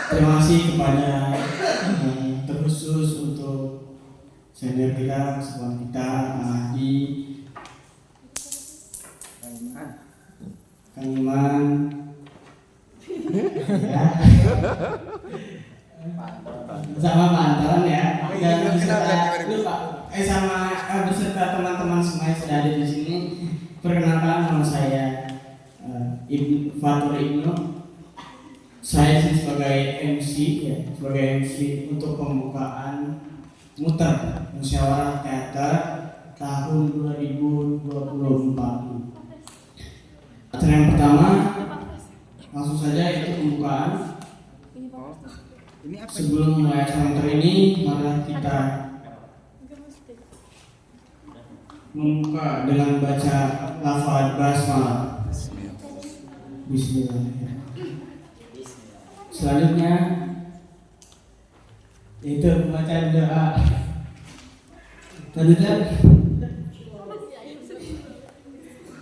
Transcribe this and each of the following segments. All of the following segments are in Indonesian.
Terima kasih kepada terkhusus untuk senior kita, sekolah kita, Adi, Kang Iman, ya, sama Pak Anton ya, dan beserta teman-teman semua yang sudah ada di sini. Perkenalkan, nama saya Fatur Ibnu. Saya sebagai MC untuk pembukaan muter musyawarah teater tahun 2024. Acara yang pertama langsung saja itu pembukaan. Sebelum mulai acara ini, mari kita membuka dengan baca lafaz basmalah. Bismillahirrahmanirrahim. Selanjutnya itu pembacaan doa.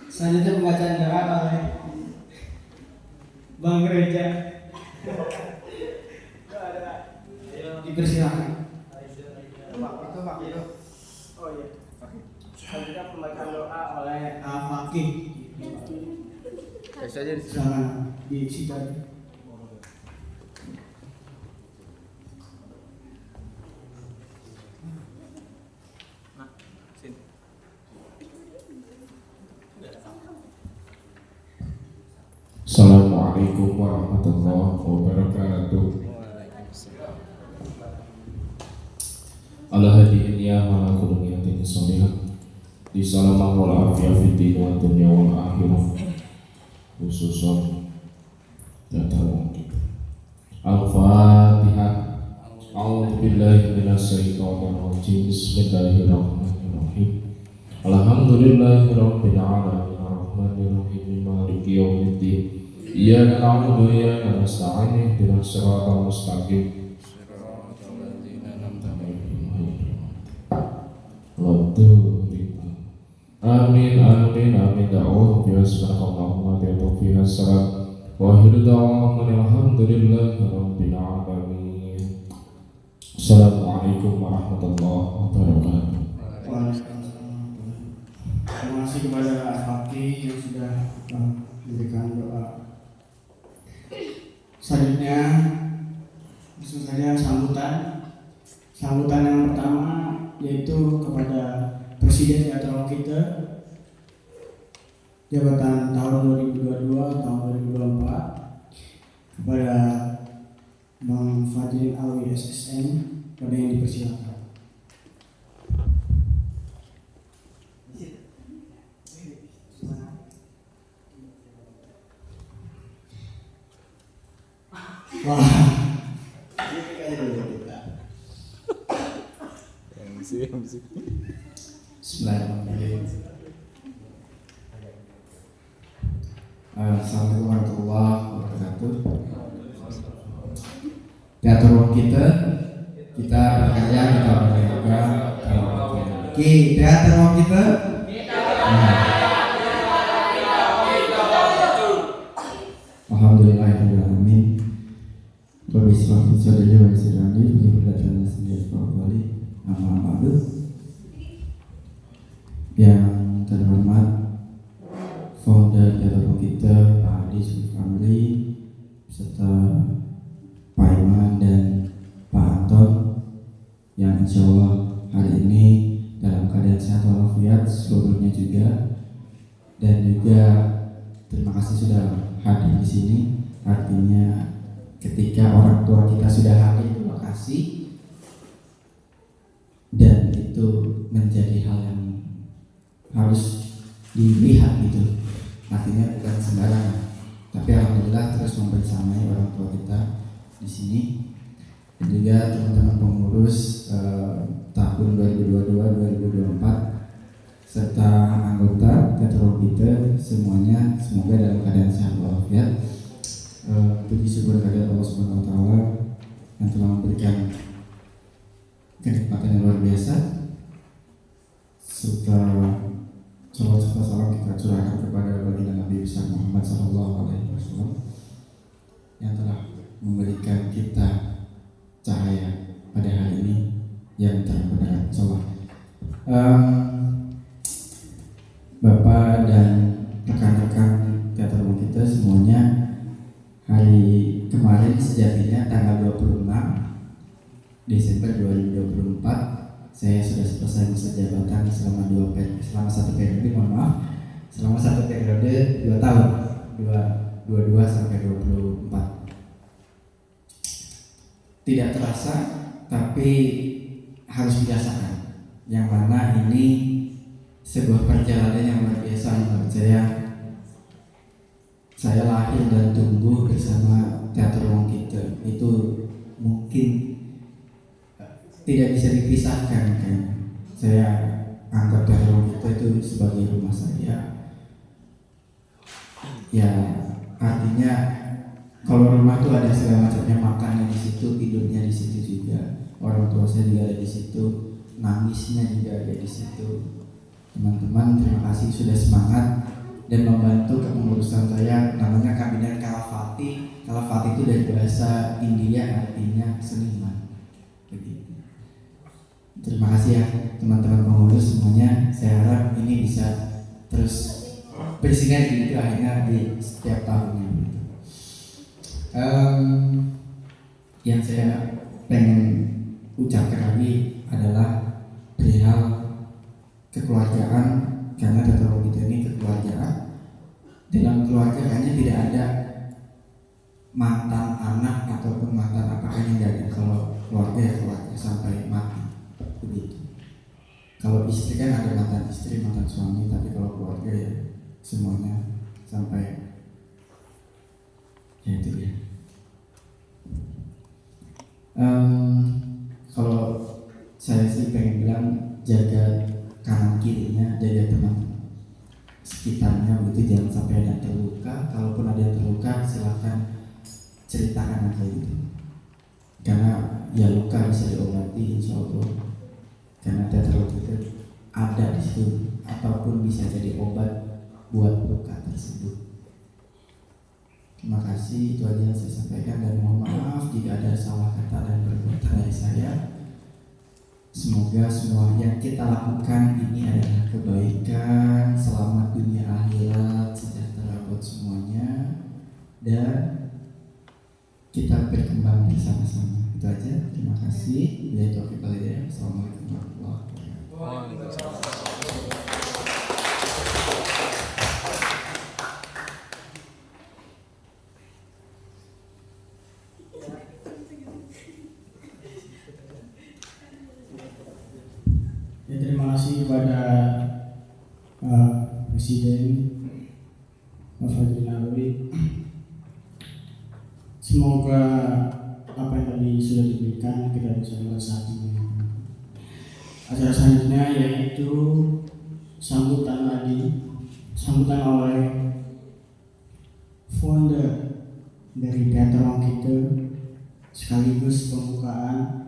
Selanjutnya pembacaan doa oleh Bang Gereja. Dipersilakan. Oh iya. Selanjutnya pembacaan doa oleh Fakih. Silakan di situ aja. Assalamualaikum warahmatullahi wabarakatuh. Ala hadihin ya ala kudumiyatin salihah di salamah wal afiyah fiddin wa dunya wal akhirah, khususan data kita. Al-Fatihah. A'udzu billahi minasy syaithanir rajim. Bismillahirrahmanirrahim. Alhamdulillahirabbil alamin arrahmanir rahim maliki yaumiddin. Iyyaka na'budu wa iyyaka nasta'in ihdinas siratal mustaqim. Shiratal ladzina an'amta 'alaihim Amin amin amin. Da'uhu bi asma'illahumma bi'atuhu fiha salam wa hirda'uhu alhamdulillahi rabbil alamin. Assalamualaikum warahmatullahi wabarakatuh. Terima kasih kepada Fakih yang sudah memberikan doa. Selanjutnya langsung saja sambutan yang pertama, yaitu kepada Presiden Teater kita jabatan tahun 2022 tahun 2024, kepada Bang Fadil Alwi SSN, pada yang dipersilakan. Wah, Bismillahirrahmanirrahim. Assalamualaikum warahmatullahi wabarakatuh. Teater kita berkarya, kita berkarya. Oke, teater kita. Alhamdulillahirrahmanirrahim. Bismillah saudara wa saudari, berkata sendiri kembali. Nama yang terhormat founder teater kita Pak Adi Family, serta Pak Iman dan Pak Anton, yang insya Allah hari ini dalam keadaan sehat walafiat seluruhnya juga, dan juga terima kasih sudah hadir di sini. Artinya ketika orang tua kita sudah hadir, terima kasih, dan itu menjadi hal yang harus dilihat gitu. Artinya bukan sembarangan, tapi alhamdulillah terus membersamai orang tua kita di sini, dan juga teman-teman pengurus tahun 2022-2024 serta anggota teater kita semuanya, semoga dalam keadaan sehat walafiat. Puji syukur kepada Allah Subhanahu wa taala yang telah memberikan kenikmatan yang luar biasa, serta salawat serta salam kita curahkan kepada baginda Nabi besar Muhammad sallallahu alaihi wasallam yang telah memberikan kita Desember 2024 saya sudah selesai masa jabatan selama satu periode, mohon maaf, selama satu periode 2 tahun, 22 sampai 24. Tidak terasa, tapi harus dirasakan. Yang mana ini sebuah perjalanan yang luar biasa menurut saya. Saya lahir dan tumbuh bersama Teater Ruang Kita. Itu mungkin tidak bisa dipisahkan kan. Saya anggap Teater Ruang Kita itu sebagai rumah saya. Ya, artinya kalau rumah itu ada segala macamnya, makannya di situ, tidurnya di situ juga. Orang tua saya juga ada di situ, nangisnya juga ada di situ. Teman-teman, terima kasih sudah semangat dan membantu kepengurusan saya. Namanya Kabinet Kalafati. Kalafati itu dari bahasa India, artinya seniman. Begitu. Terima kasih ya teman-teman pengurus semuanya. Saya harap ini bisa terus bersinergi itu akhirnya di setiap tahunnya. Yang saya pengen ucapkan lagi adalah perihal kekeluargaan, karena Teater Ruang Kita ini kekeluargaan. Dalam keluarga kayaknya tidak ada mantan anak ataupun mantan apakah yang ada. Kalau keluarga ya keluarga sampai mati, begitu. Kalau istri kan ada mantan istri, mantan suami, tapi kalau keluarga ya semuanya sampai ya itu dia. Kalau saya sih pengen bilang jaga kanan kirinya, jaga teman sekitarnya begitu, jangan sampai ada yang terluka. Kalaupun ada yang terluka silakan ceritakan aja gitu, karena ya luka bisa diobati insya Allah, karena Teater Ruang Kita ada di situ ataupun bisa jadi obat buat luka tersebut. Terima kasih, itu aja yang saya sampaikan dan mohon maaf jika ada salah kata dan perbuatan dari saya. Semoga semua yang kita lakukan ini adalah kebaikan, selamat dunia akhirat, sejahtera buat semuanya, dan kita berkembang bersama-sama. Itu aja, terima kasih. Billahi taufiq wal hidayah. Assalamualaikum warahmatullahi wabarakatuh. Ya, terima kasih kepada Presiden Pak Fadli Nalwi. Semoga apa yang tadi sudah diberikan kita bisa merasakan. Acara selanjutnya yaitu sambutan oleh founder dari Teater Ruang Kita sekaligus pembukaan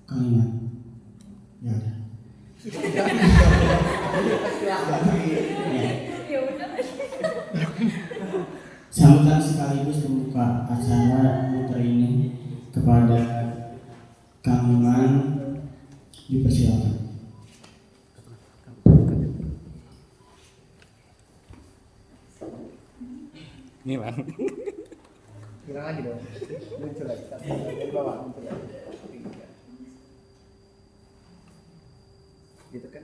Kang Iman. Ya udah. Sambutan sekaligus pembuka acara muter ini kepada Kang Iman, dipersilakan. Ini Bang. Bilang lagi dong, muncul lagi, dari bawah muncul lagi. Gitu kan?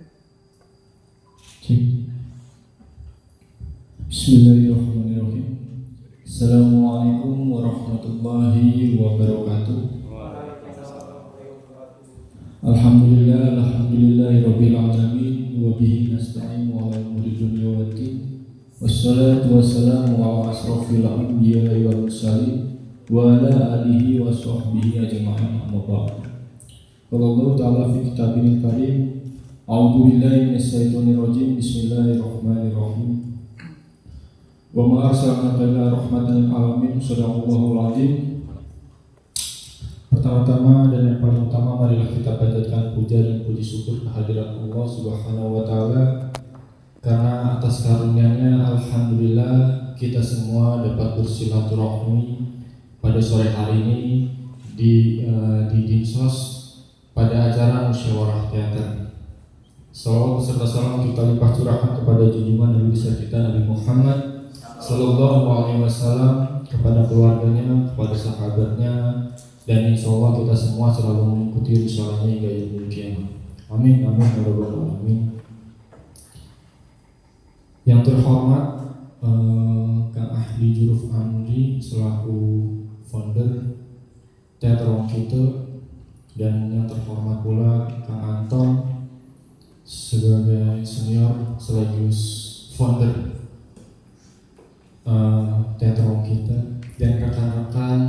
Bismillahirrahmanirrahim. Assalamualaikum warahmatullahi wabarakatuh. Alhamdulillahirabbil alamin wa bihi nasta'inu ala umuri dunya waddin. Wassalatu wassalamu ala asrofil anbiya'i wal mursalin wa ala alihi wa sahbihi ajma'in, amma ba'd. Qala Allah ta'ala fi kitabihil karim, a'udzu billahi minasyaitonir rajim, bismillahirrahmanirrahim. Wa ma arsalnaka illa rahmatan lil alamin, sadaqallahul azim. Pertama-tama dan yang paling utama, marilah kita panjatkan puja dan puji syukur kehadirat Allah Subhanahu wa taala, karena atas karunia-Nya alhamdulillah kita semua dapat bersilaturahmi pada sore hari ini di Dinsos pada acara musyawarah teater. Salawat serta salam kita limpah curahkan kepada junjungan Nabi besar kita Nabi Muhammad Sallallahu Alaihi Wasallam, kepada keluarganya, kepada sahabatnya, dan insya Allah kita semua selalu mengikuti risalahnya hingga yaumil qiyamah. Amin, amin, ya rabbal alamin. Yang terhormat Kang Ahli Juruf Amri selaku founder Teater Wong Kito, dan yang terhormat pula Kang Anton sebagai senior sekaligus founder Teater Wong Kito, dan rekan-rekan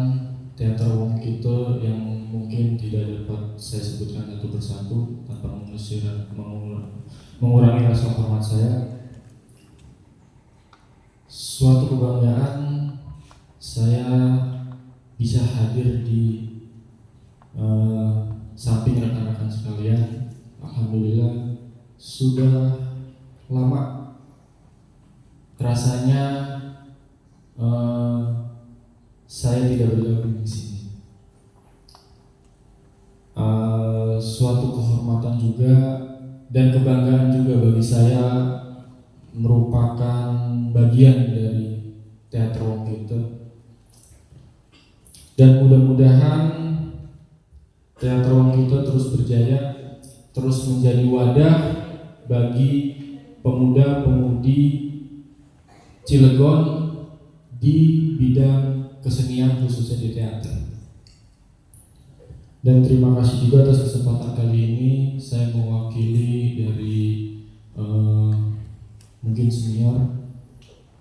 Teater Wong Kito yang mungkin tidak dapat saya sebutkan satu persatu tanpa mengurangi rasa hormat saya. Suatu kebanggaan saya bisa hadir di samping rekan-rekan sekalian. Alhamdulillah sudah lama rasanya saya tidak bergabung di sini. Suatu kehormatan juga dan kebanggaan juga bagi saya merupakan bagian dari Teater Wong Kito, dan mudah-mudahan Teater Wong Kito terus berjaya, terus menjadi wadah bagi pemuda-pemudi Cilegon di bidang kesenian khususnya di teater. Dan terima kasih juga atas kesempatan kali ini saya mewakili dari mungkin senior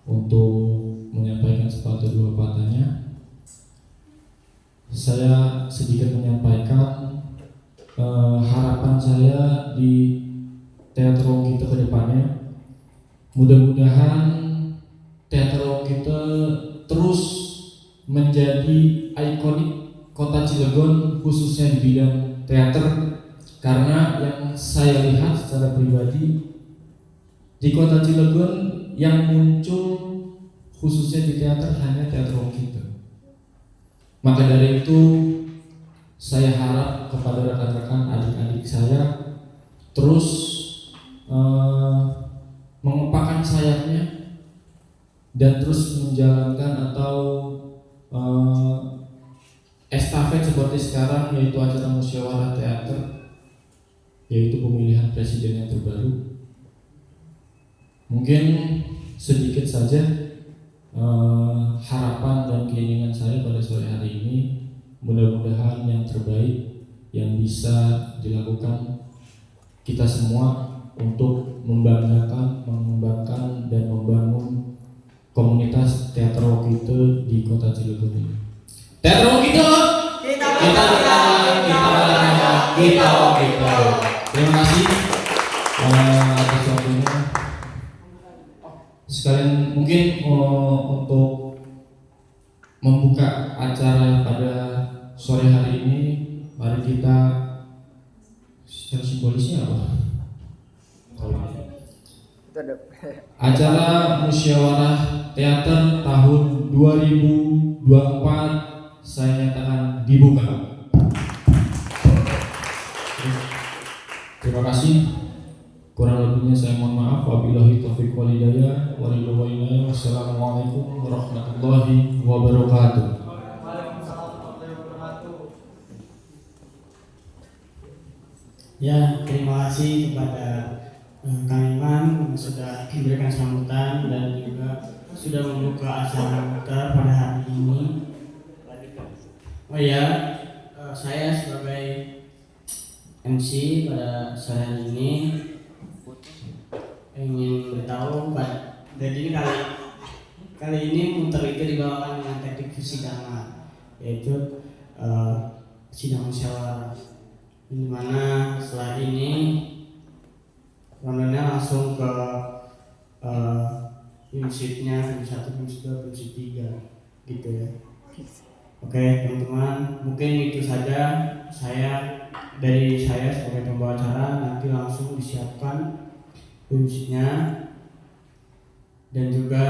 untuk menyampaikan sepatah dua patahnya. Saya sedikit menyampaikan harapan saya di Teater Wong Kito ke depannya. Mudah-mudahan Teater Wong Kito terus menjadi ikonik Kota Cilegon khususnya di bidang teater, karena yang saya lihat secara pribadi di Kota Cilegon yang muncul khususnya di teater hanya Teater Wong Kito. Maka dari itu saya harap kepada rekan-rekan adik-adik saya terus mengepakkan sayapnya dan terus menjalankan atau estafet seperti sekarang, yaitu acara musyawarah teater, yaitu pemilihan presiden yang terbaru. Mungkin sedikit saja harapan dan keinginan saya pada sore hari ini. Mudah-mudahan yang terbaik yang bisa dilakukan kita semua untuk membanggakan, mengembangkan dan membangun komunitas Teater Wong Kito di Kota Cilegon ini. Teater Wong Kito, kita Wong Kito. Terima kasih atas waktunya. Sekalian mungkin untuk membuka acara pada sore hari ini, mari kita secara simbolisnya apa? Acara musyawarah teater tahun 2024 saya nyatakan dibuka. Terima kasih. Kurang lebihnya saya mohon maaf. Wabillahi taufiq wal hidayah. Wassalamualaikum warahmatullahi wabarakatuh. Ya, terima kasih kepada Kang Iman yang sudah memberikan sambutan dan juga sudah membuka acara kita pada hari ini. Oh ya, saya sebagai MC pada sore hari ini ingin beritahu jadi kali ini muter itu dibawakan dengan teknik persidangan, yaitu sidang musyawarah, di mana setelah ini rondonya langsung ke prinsipnya, prinsip 1, prinsip 2, prinsip 3 gitu ya. Oke teman-teman, mungkin itu saja dari saya sebagai pembawa acara. Nanti langsung disiapkan prinsipnya dan juga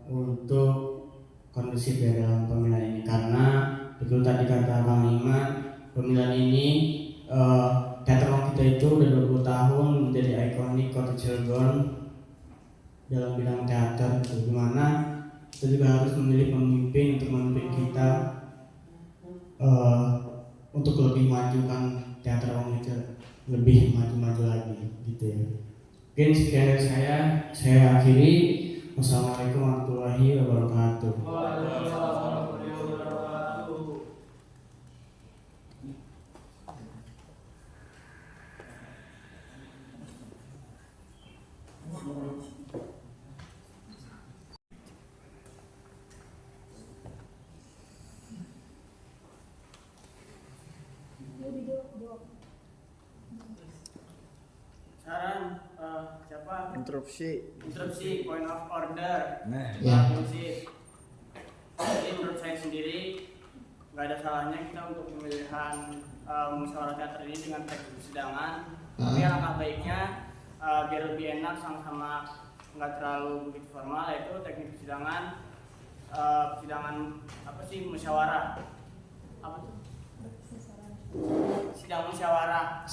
untuk kondusif ya dalam pemilihan ini, karena betul tadi kata Kang Iman, pemilihan ini Teater Wong Kito itu udah 20 tahun menjadi ikonik Kota Cilegon, dalam bidang teater gitu. Dimana kita juga harus memilih pemimpin untuk memimpin kita untuk lebih majukan teater Om itu lebih maju-maju lagi gitu ya. Mungkin sekian dari saya akhiri. Wassalamualaikum warahmatullahi wabarakatuh. Saran siapa? Interupsi point of order. Ya. Jadi menurut saya sendiri nggak ada salahnya kita untuk pemilihan musyawarah teater ini dengan teknik persidangan. Tapi alangkah baiknya biar lebih enak sama-sama nggak terlalu begitu formal, yaitu teknik persidangan apa sih, musyawarah apa tuh? Sidang musyawarah.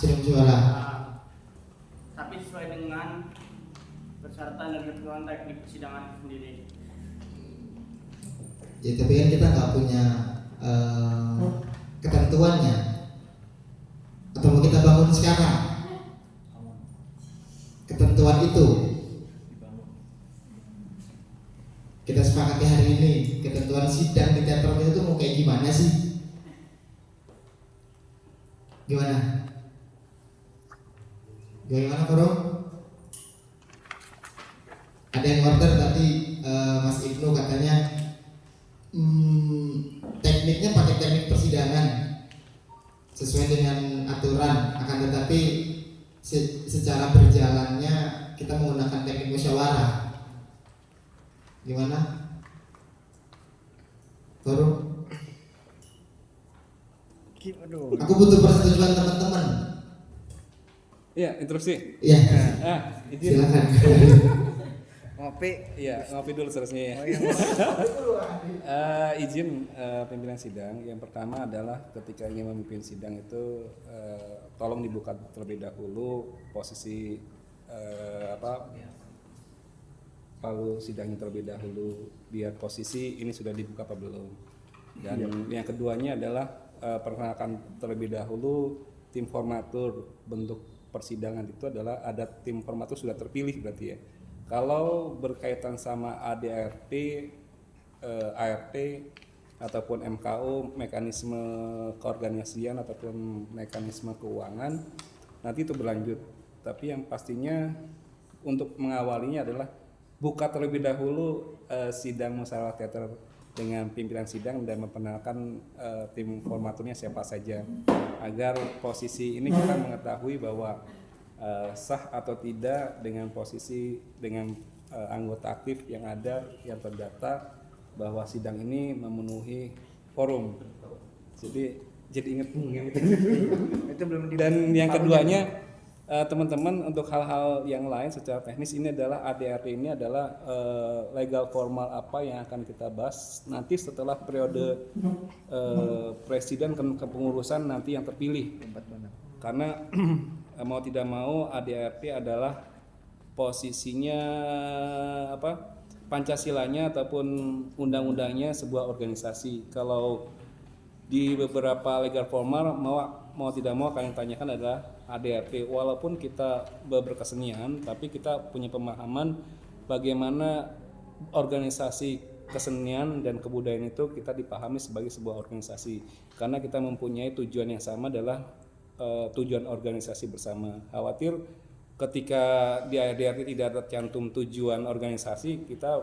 Tapi sesuai dengan persyaratan dan ketentuan teknik persidangan itu sendiri. Ya, tapi kan kita nggak punya ketentuannya. Atau mau kita bangun sekarang ketentuan itu? Kita sepakati hari ini ketentuan sidang di teater itu mau kayak gimana sih? Gimana Bro? Ada yang order tadi Mas Ibnu katanya tekniknya pakai teknik persidangan sesuai dengan aturan, akan tetapi secara berjalannya kita menggunakan teknik musyawarah. Gimana Bro? Aku butuh persetujuan teman-teman. Iya, interupsi. Iya. Izin. Silakan. Ngopi. Iya, ngopi dulu seharusnya ya. Izin pimpinan sidang. Yang pertama adalah ketika ingin memimpin sidang itu tolong dibuka terlebih dahulu posisi palu sidangnya terlebih dahulu, biar posisi ini sudah dibuka apa belum. Dan yang keduanya adalah perkenalkan terlebih dahulu tim formatur. Bentuk persidangan itu adalah ada tim formatur sudah terpilih berarti ya. Kalau berkaitan sama ADRT, ART ataupun MKO, mekanisme keorganisasian ataupun mekanisme keuangan, nanti itu berlanjut. Tapi yang pastinya untuk mengawalinya adalah buka terlebih dahulu sidang musyawarah teater dengan pimpinan sidang dan memperkenalkan tim formaturnya siapa saja, agar posisi ini kita mengetahui bahwa sah atau tidak dengan posisi dengan anggota aktif yang ada yang terdata bahwa sidang ini memenuhi quorum. Jadi ingat gitu. Itu belum Dan yang keduanya teman-teman, untuk hal-hal yang lain secara teknis, ini adalah ADRT ini adalah legal formal apa yang akan kita bahas nanti setelah periode presiden kepengurusan nanti yang terpilih. Karena mau tidak mau ADRT adalah posisinya Pancasilanya ataupun undang-undangnya sebuah organisasi. Kalau di beberapa legal formal mau tidak mau akan yang tanyakan adalah ADRT. Walaupun kita berkesenian, tapi kita punya pemahaman bagaimana organisasi kesenian dan kebudayaan itu kita dipahami sebagai sebuah organisasi, karena kita mempunyai tujuan yang sama, adalah tujuan organisasi bersama. Khawatir ketika di ADRT tidak tercantum tujuan organisasi, kita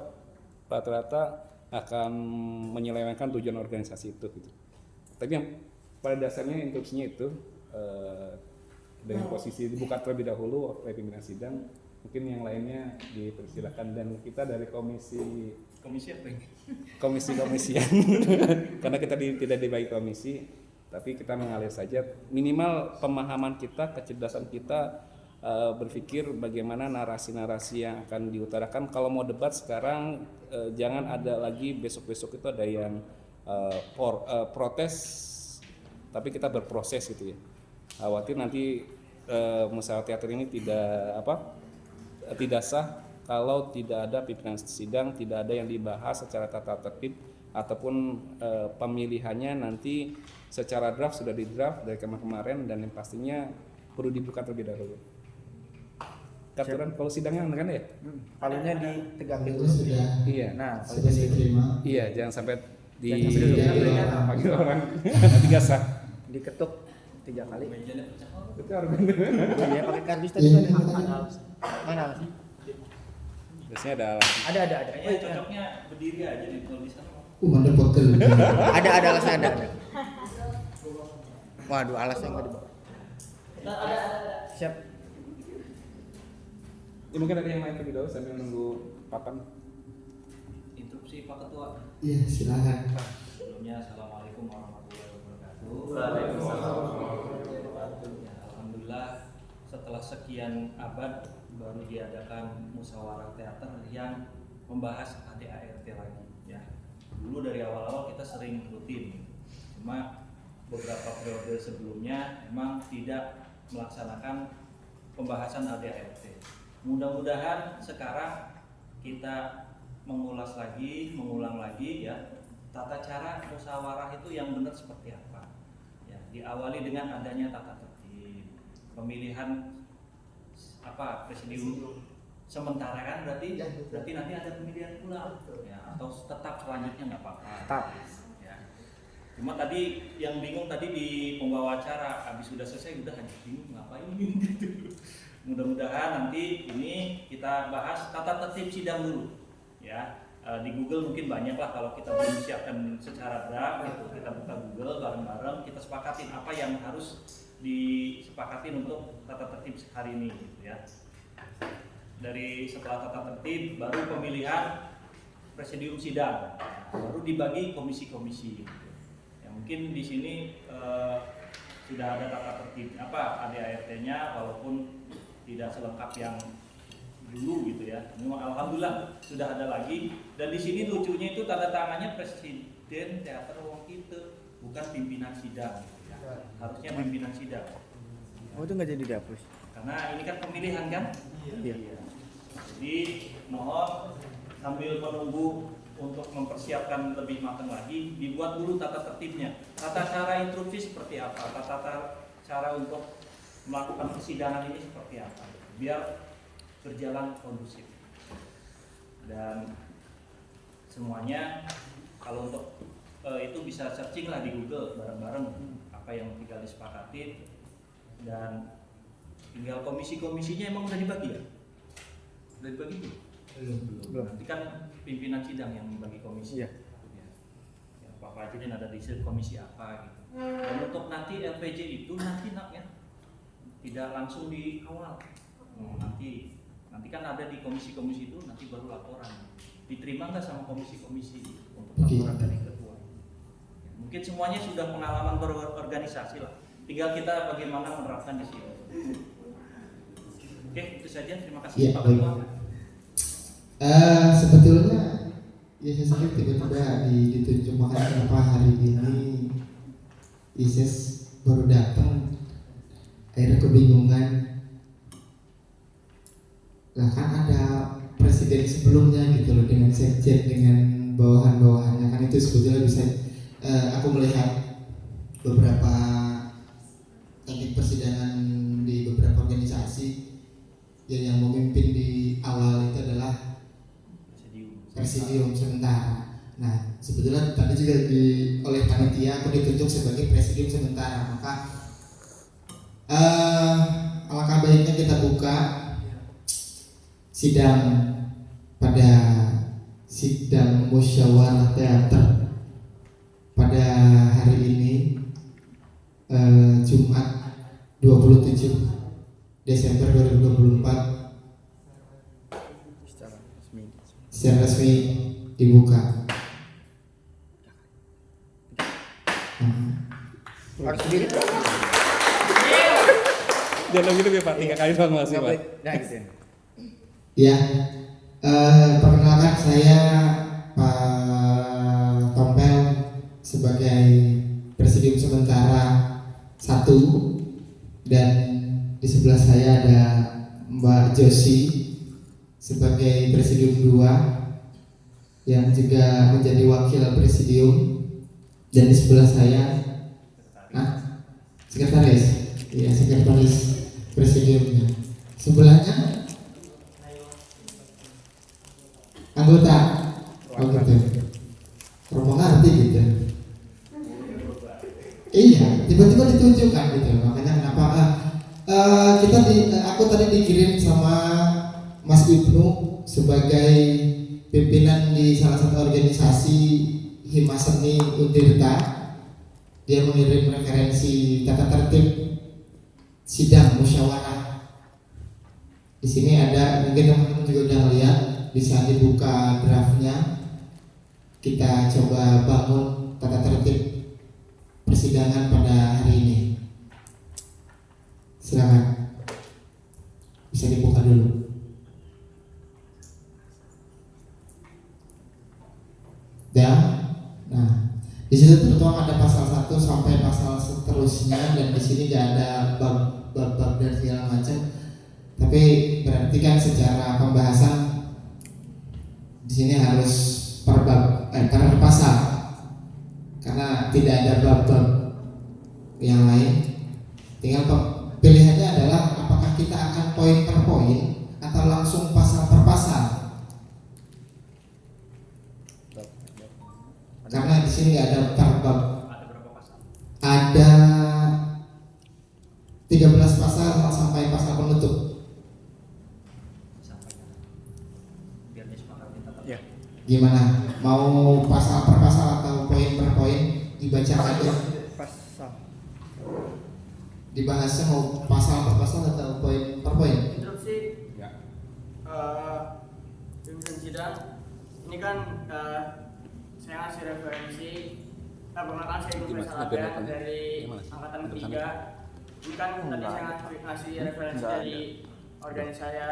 rata-rata akan menyelewengkan tujuan organisasi itu gitu. Tapi yang pada dasarnya interupsinya itu dengan posisi dibuka terlebih dahulu oleh pimpinan sidang. Mungkin yang lainnya dipersilakan, dan kita dari komisi apa ini? Komisian karena kita tidak dibagi komisi, tapi kita mengalir saja. Minimal pemahaman kita, kecerdasan kita berpikir bagaimana narasi-narasi yang akan diutarakan. Kalau mau debat sekarang jangan ada lagi besok-besok itu ada yang protes, tapi kita berproses gitu ya. Khawatir nanti musyawarah teater ini tidak sah kalau tidak ada pimpinan sidang, tidak ada yang dibahas secara tata tertib ataupun pemilihannya nanti secara draft sudah di draft dari kemarin dan yang pastinya perlu dibuka terlebih dahulu. Aturan kalau sidangnya kan ya? Palunya ditegakin Itu dulu. sudah Iya. Nah, sudah saya terima. Iya, jangan sampai di Jangan sampai panggil orang nanti gasah. diketuk 3 kali. Itu argumen. Iya, pakai kardus tadi Iya, kan. iya. Mana alas? Biasanya ada alasan. Ada. Kayaknya cocoknya berdiri aja nih kalau di sana. Mana pegel. Ada alasnya ada. Waduh, alasnya enggak dibawa. Siap. Ya, mungkin ada yang lain terlebih dahulu sambil nunggu papan. Interupsi Pak Ketua. Iya, silakan. Sebelumnya Assalamualaikum warahmatullahi wabarakatuh. Waalaikumsalam. Ya, alhamdulillah setelah sekian abad baru diadakan musyawarah teater yang membahas ADART lagi ya. Dulu dari awal-awal kita sering rutin, cuma beberapa periode sebelumnya memang tidak melaksanakan pembahasan ADART. Mudah-mudahan sekarang kita mengulang lagi ya tata cara musyawarah itu yang benar seperti apa. Ya, diawali dengan adanya tata tertib, pemilihan presidium sementara kan berarti nanti ada pemilihan ulang ya atau tetap selanjutnya nggak apa-apa. Tetap. Ya. Cuma tadi yang bingung tadi di pembawa acara habis sudah selesai udah hanya bingung ngapain gitu. Mudah-mudahan nanti ini kita bahas tata tertib sidang dulu ya. Di Google mungkin banyak lah kalau kita belum siapkan secara draft gitu. Kita buka Google bareng-bareng kita sepakatin apa yang harus disepakatin untuk tata tertib hari ini gitu ya. Dari setelah tata tertib baru pemilihan presidium sidang, baru dibagi komisi-komisi gitu. Ya, mungkin di sini sudah ada tata tertib ADART-nya walaupun tidak selengkap yang dulu gitu ya. Memang alhamdulillah sudah ada lagi dan di sini lucunya itu tanda tangannya presiden teater wong itu bukan pimpinan sidang gitu ya. Harusnya pimpinan sidang. Oh, itu nggak jadi dihapus. Karena ini kan pemilihan kan? Iya. Jadi mohon sambil menunggu untuk mempersiapkan lebih matang lagi dibuat dulu tata tertibnya. Tata cara instruksi seperti apa? Tata cara untuk melakukan persidangan ini seperti apa biar berjalan kondusif dan semuanya kalau untuk itu bisa searching lah di Google bareng-bareng apa yang tinggal disepakati dan tinggal komisi-komisinya emang udah dibagi ya? Udah dibagi belum? Nanti kan pimpinan sidang yang membagi komisi. Iya. Ya, Pak Fajrin ada di komisi apa gitu. Dan untuk nanti LPJ itu nanti ya tidak langsung di awal. Nanti kan ada di komisi-komisi itu nanti baru laporan. Diterima nggak sama komisi-komisi untuk laporan dari ketua? Ya, mungkin semuanya sudah pengalaman berorganisasi lah. Tinggal kita bagaimana menerapkan di sini. Oke, itu saja. Terima kasih Ya, Pak baik. Ketua. Sebetulnya ya saya sendiri tiba-tiba ditunjuk, makanya kenapa hari ini ISIS baru datang, akhirnya kebingungan. Lah kan ada presiden sebelumnya gitu loh, dengan sekjen, dengan bawahan-bawahannya, kan itu sebetulnya bisa aku melihat beberapa teknik persidangan di beberapa organisasi yang memimpin di awal itu adalah presidium sementara. Nah, sebetulnya tadi juga oleh panitia aku ditunjuk sebagai presidium sementara, maka alangkah baiknya kita buka sidang musyawarah teater pada hari ini Jumat 27 Desember 2024 secara resmi dibuka. Harus sendiri. Jangan gitu ya Pak, 3 kali doang masih Pak. Nah, gitu ya. Ya, perkenalkan saya Pak Tompel sebagai presidium sementara 1 dan di sebelah saya ada Mbak Josi sebagai Presidium 2 yang juga menjadi Wakil Presidium, dan di sebelah saya Sekretaris, ya Sekretaris Presidiumnya. Sebelahnya anggota, oh gitu, rombongan ngerti gitu. Iya, tiba-tiba ditunjukkan gitu. Makanya kenapa aku tadi dikirim sama Mas Ibnu sebagai pimpinan di salah satu organisasi Hima Seni Untirta. Dia mengirim referensi tata tertib sidang musyawarah. Di sini ada, mungkin teman-teman juga udah lihat, bisa dibuka draftnya. Kita coba bangun tata tertib persidangan pada hari ini. Silakan, bisa dibuka dulu. Dan, nah, di situ tertuang ada pasal 1 sampai pasal seterusnya, dan di sini nggak ada bab-bab dan segala macam. Tapi berarti kan secara pembahasan di sini harus per pasal, karena tidak ada bab-bab yang lain. Tinggal pilihannya adalah apakah kita akan poin per poin atau langsung pasal per pasal. Karena di sini nggak ada per bab. Ada berapa pasal? Ada 13 pasal sampai pasal penutup. Sampaikan. Biar disepakati tata. Ya. Gimana? Mau pasal per pasal atau poin per poin dibaca aja? Pasal. Dibahasnya mau pasal per pasal atau poin per poin? Instruksi Ya. pimpinan sidang ini kan saya ngasih referensi perkenalkan saya Ibu Gimana? Faisal Abian Gimana? dari Gimana? angkatan Terus 3. Ini kan tadi saya ngasih referensi dari organisasi saya.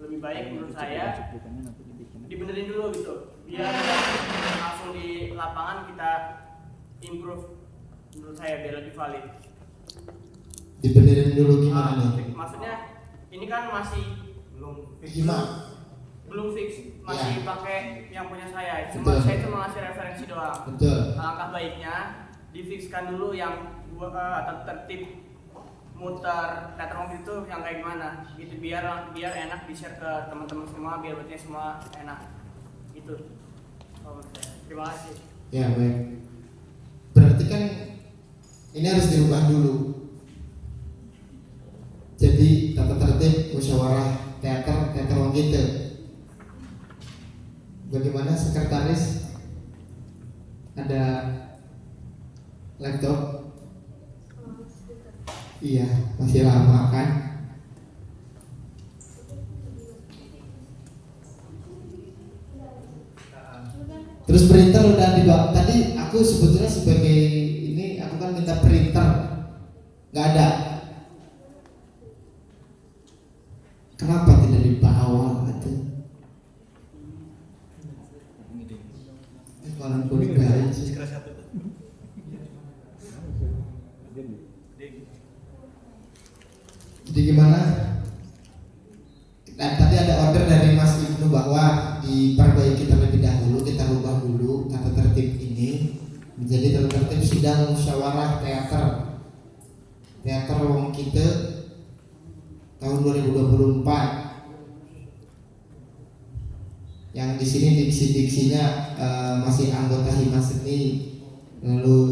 Lebih baik menurut saya dibenerin dulu gitu, biar langsung di lapangan kita improve. Menurut saya biar lebih valid. Dibenerin dulu gimana nih? Maksudnya ini kan masih belum fix. Gimana? Belum fix, masih Ya. pakai yang punya saya. Betul. Saya cuma ngasih referensi doang. Betul. Alangkah baiknya difikskan dulu yang tertib muter teater itu yang kayak gimana gitu, biar enak di share ke teman-teman semua, biar berarti semua enak itu. Terima kasih. Ya baik. Berarti kan ini harus dirubah dulu. Jadi tata tertib musyawarah teater wong gitu. Bagaimana sekretaris? Ada laptop? Iya, masih lama kan? Terus printer udah dibawa. Tadi aku sebetulnya sebagai ini aku kan minta printer, nggak ada. Kenapa tidak dibawa gitu? Kalau kuliah sih. Jadi gimana? Dan tadi ada order dari Mas Ibnu bahwa diperbaiki terlebih dahulu, kita rubah dulu tata tertib ini menjadi tata tertib sidang musyawarah teater Wong Kite tahun 2024. Yang di sini diksi-diksinya masih anggota Hima Seni, lalu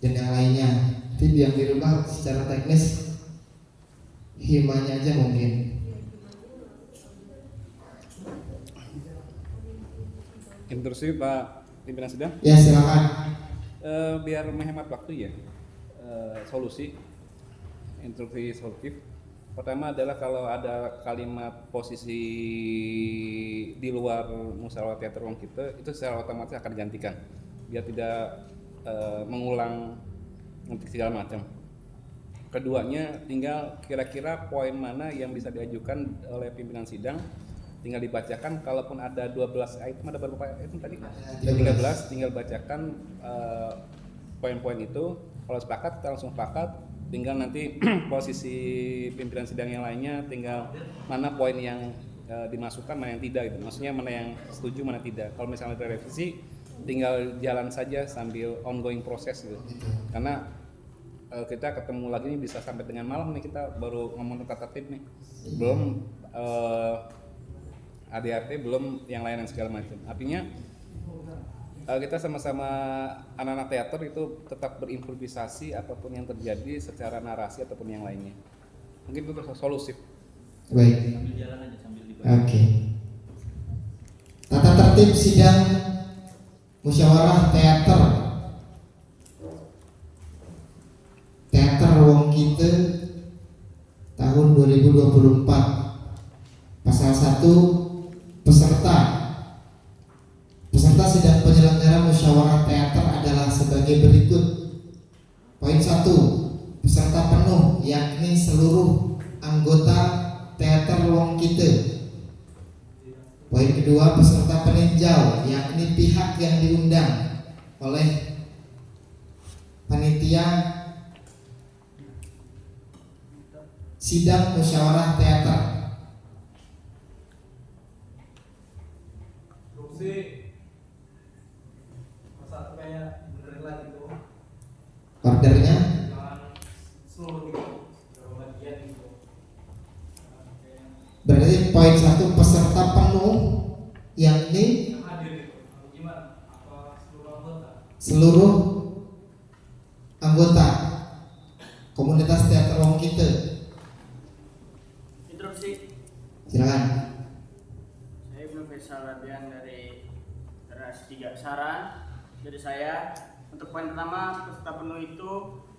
dan yang lainnya. Jadi yang dirubah secara teknis himanya aja mungkin. Instruksi Pak pimpinan sidang. Ya silakan. Biar menghemat waktu ya, solusi instruksi solutif. Pertama adalah kalau ada kalimat posisi di luar musyawarah teater wong kita, itu secara otomatis akan digantikan biar tidak mengulang ngetik segala macam. Keduanya tinggal kira-kira poin mana yang bisa diajukan oleh pimpinan sidang, tinggal dibacakan. Kalaupun ada 12 item, ada berapa item tadi? 13, tinggal bacakan poin-poin itu. Kalau sepakat kita langsung sepakat, tinggal nanti posisi pimpinan sidang yang lainnya tinggal mana poin yang dimasukkan, mana yang tidak gitu. Maksudnya mana yang setuju, mana tidak. Kalau misalnya ada revisi, tinggal jalan saja sambil ongoing proses gitu. Karena kita ketemu lagi nih bisa sampai dengan malam nih, kita baru ngomong tentang tertib nih. Belum ADRT, belum yang lain dan segala macam. Artinya kita sama-sama anak-anak teater itu tetap berimprovisasi apapun yang terjadi secara narasi ataupun yang lainnya. Mungkin itu solusif. Baik. Sambil jalan aja sambil Oke. Tata tertib sidang musyawarah teater. Teater Wong Kite tahun 2024. Pasal 1, peserta. Peserta sidang penyelenggara musyawarah teater adalah sebagai berikut. Poin 1, peserta penuh yakni seluruh anggota teater Wong Kite. Poin kedua, peserta peninjau yakni pihak yang diundang oleh panitia sidang musyawarah teater. Ordernya berarti poin 1, peserta penuh yakni seluruh anggota komunitas teater Wong Kite. Interupsi. Silakan. Saya Ibnu Faisal Rabian dari Teras 3. Saran dari saya untuk poin pertama, peserta penuh itu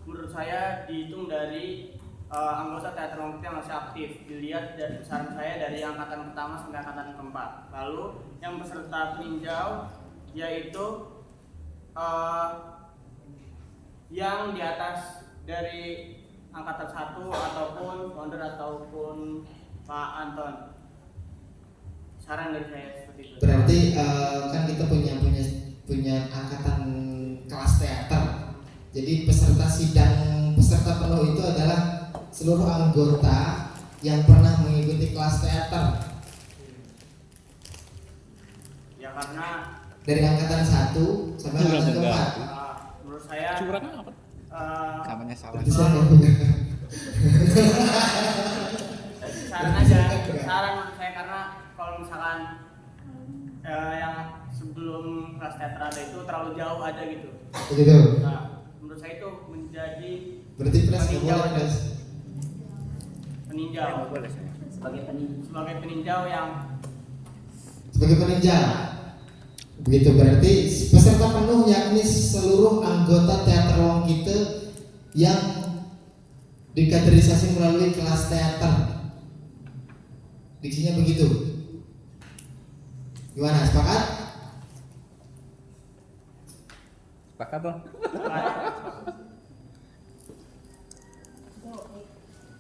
menurut saya dihitung dari anggota teater Wong Kite yang masih aktif. Dilihat dari saran saya dari angkatan pertama sampai angkatan keempat. Lalu yang peserta peninjau yaitu yang di atas dari angkatan 1 ataupun founder ataupun Pak Anton. Saran dari saya seperti itu. Berarti kan kita punya angkatan kelas teater. Jadi peserta penuh itu adalah seluruh anggota yang pernah mengikuti kelas teater. Ya karena Dari angkatan 1 sampai angkatan keempat. menurut saya Curang apa? Namanya salah. Berarti saya saran aja, saran menurut saya karena kalau misalkan yang sebelum kelas teater ada itu terlalu jauh ada gitu. begitu. Nah, menurut saya itu menjadi Berarti pres nggak boleh pres. peninjau sebagai peninjau yang Sebagai peninjau. Begitu, berarti peserta penuh yakni seluruh anggota teater Wong Kite yang dikaderisasi melalui kelas teater. Diksinya begitu. Gimana? Sepakat? Sepakat dong.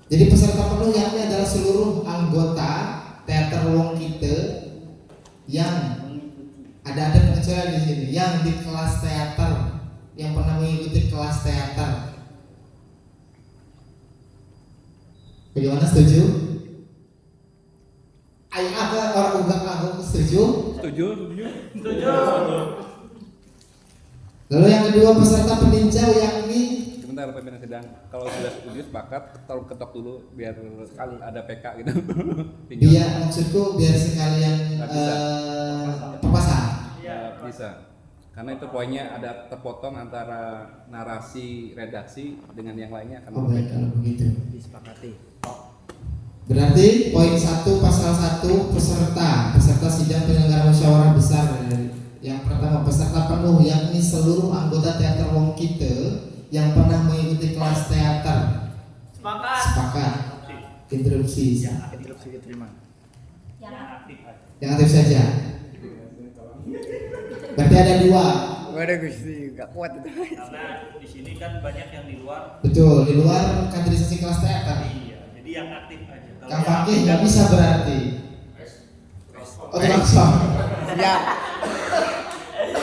Jadi peserta penuh yakni adalah seluruh anggota teater Wong Kite yang ada pengecualian di sini, yang di kelas teater, yang pernah mengikuti kelas teater. Bagaimana, setuju? Ayo apa orang enggak setuju? Setuju? Lalu yang kedua, peserta peninjau yakni Sebentar pimpinan sidang, kalau sudah setuju sepakat, tolong ketok dulu biar sekali ada PK gitu. biar maksudku biar sekalian Nggak bisa. papasan. Ya, bisa. Karena itu poinnya ada terpotong antara narasi redaksi dengan yang lainnya akan Oh baik, berbeda. kalau begitu. Disepakati. Berarti poin 1 pasal 1 peserta sidang penyelenggara musyawarah besar. Yang pertama, peserta penuh yakni seluruh anggota teater Wong Kite yang pernah mengikuti kelas teater. Sepakat. Interupsi. Interupsi diterima. Yang aktif saja. Berarti ada 2. Waduh Gusti, gak kuat itu. Karena di sini kan banyak yang di luar. Betul, di luar kaderisasi kelas teater. Iya, jadi yang aktif aja. Kalau Kang yang Fakih nggak bisa berarti. Oh, langsung. Siap.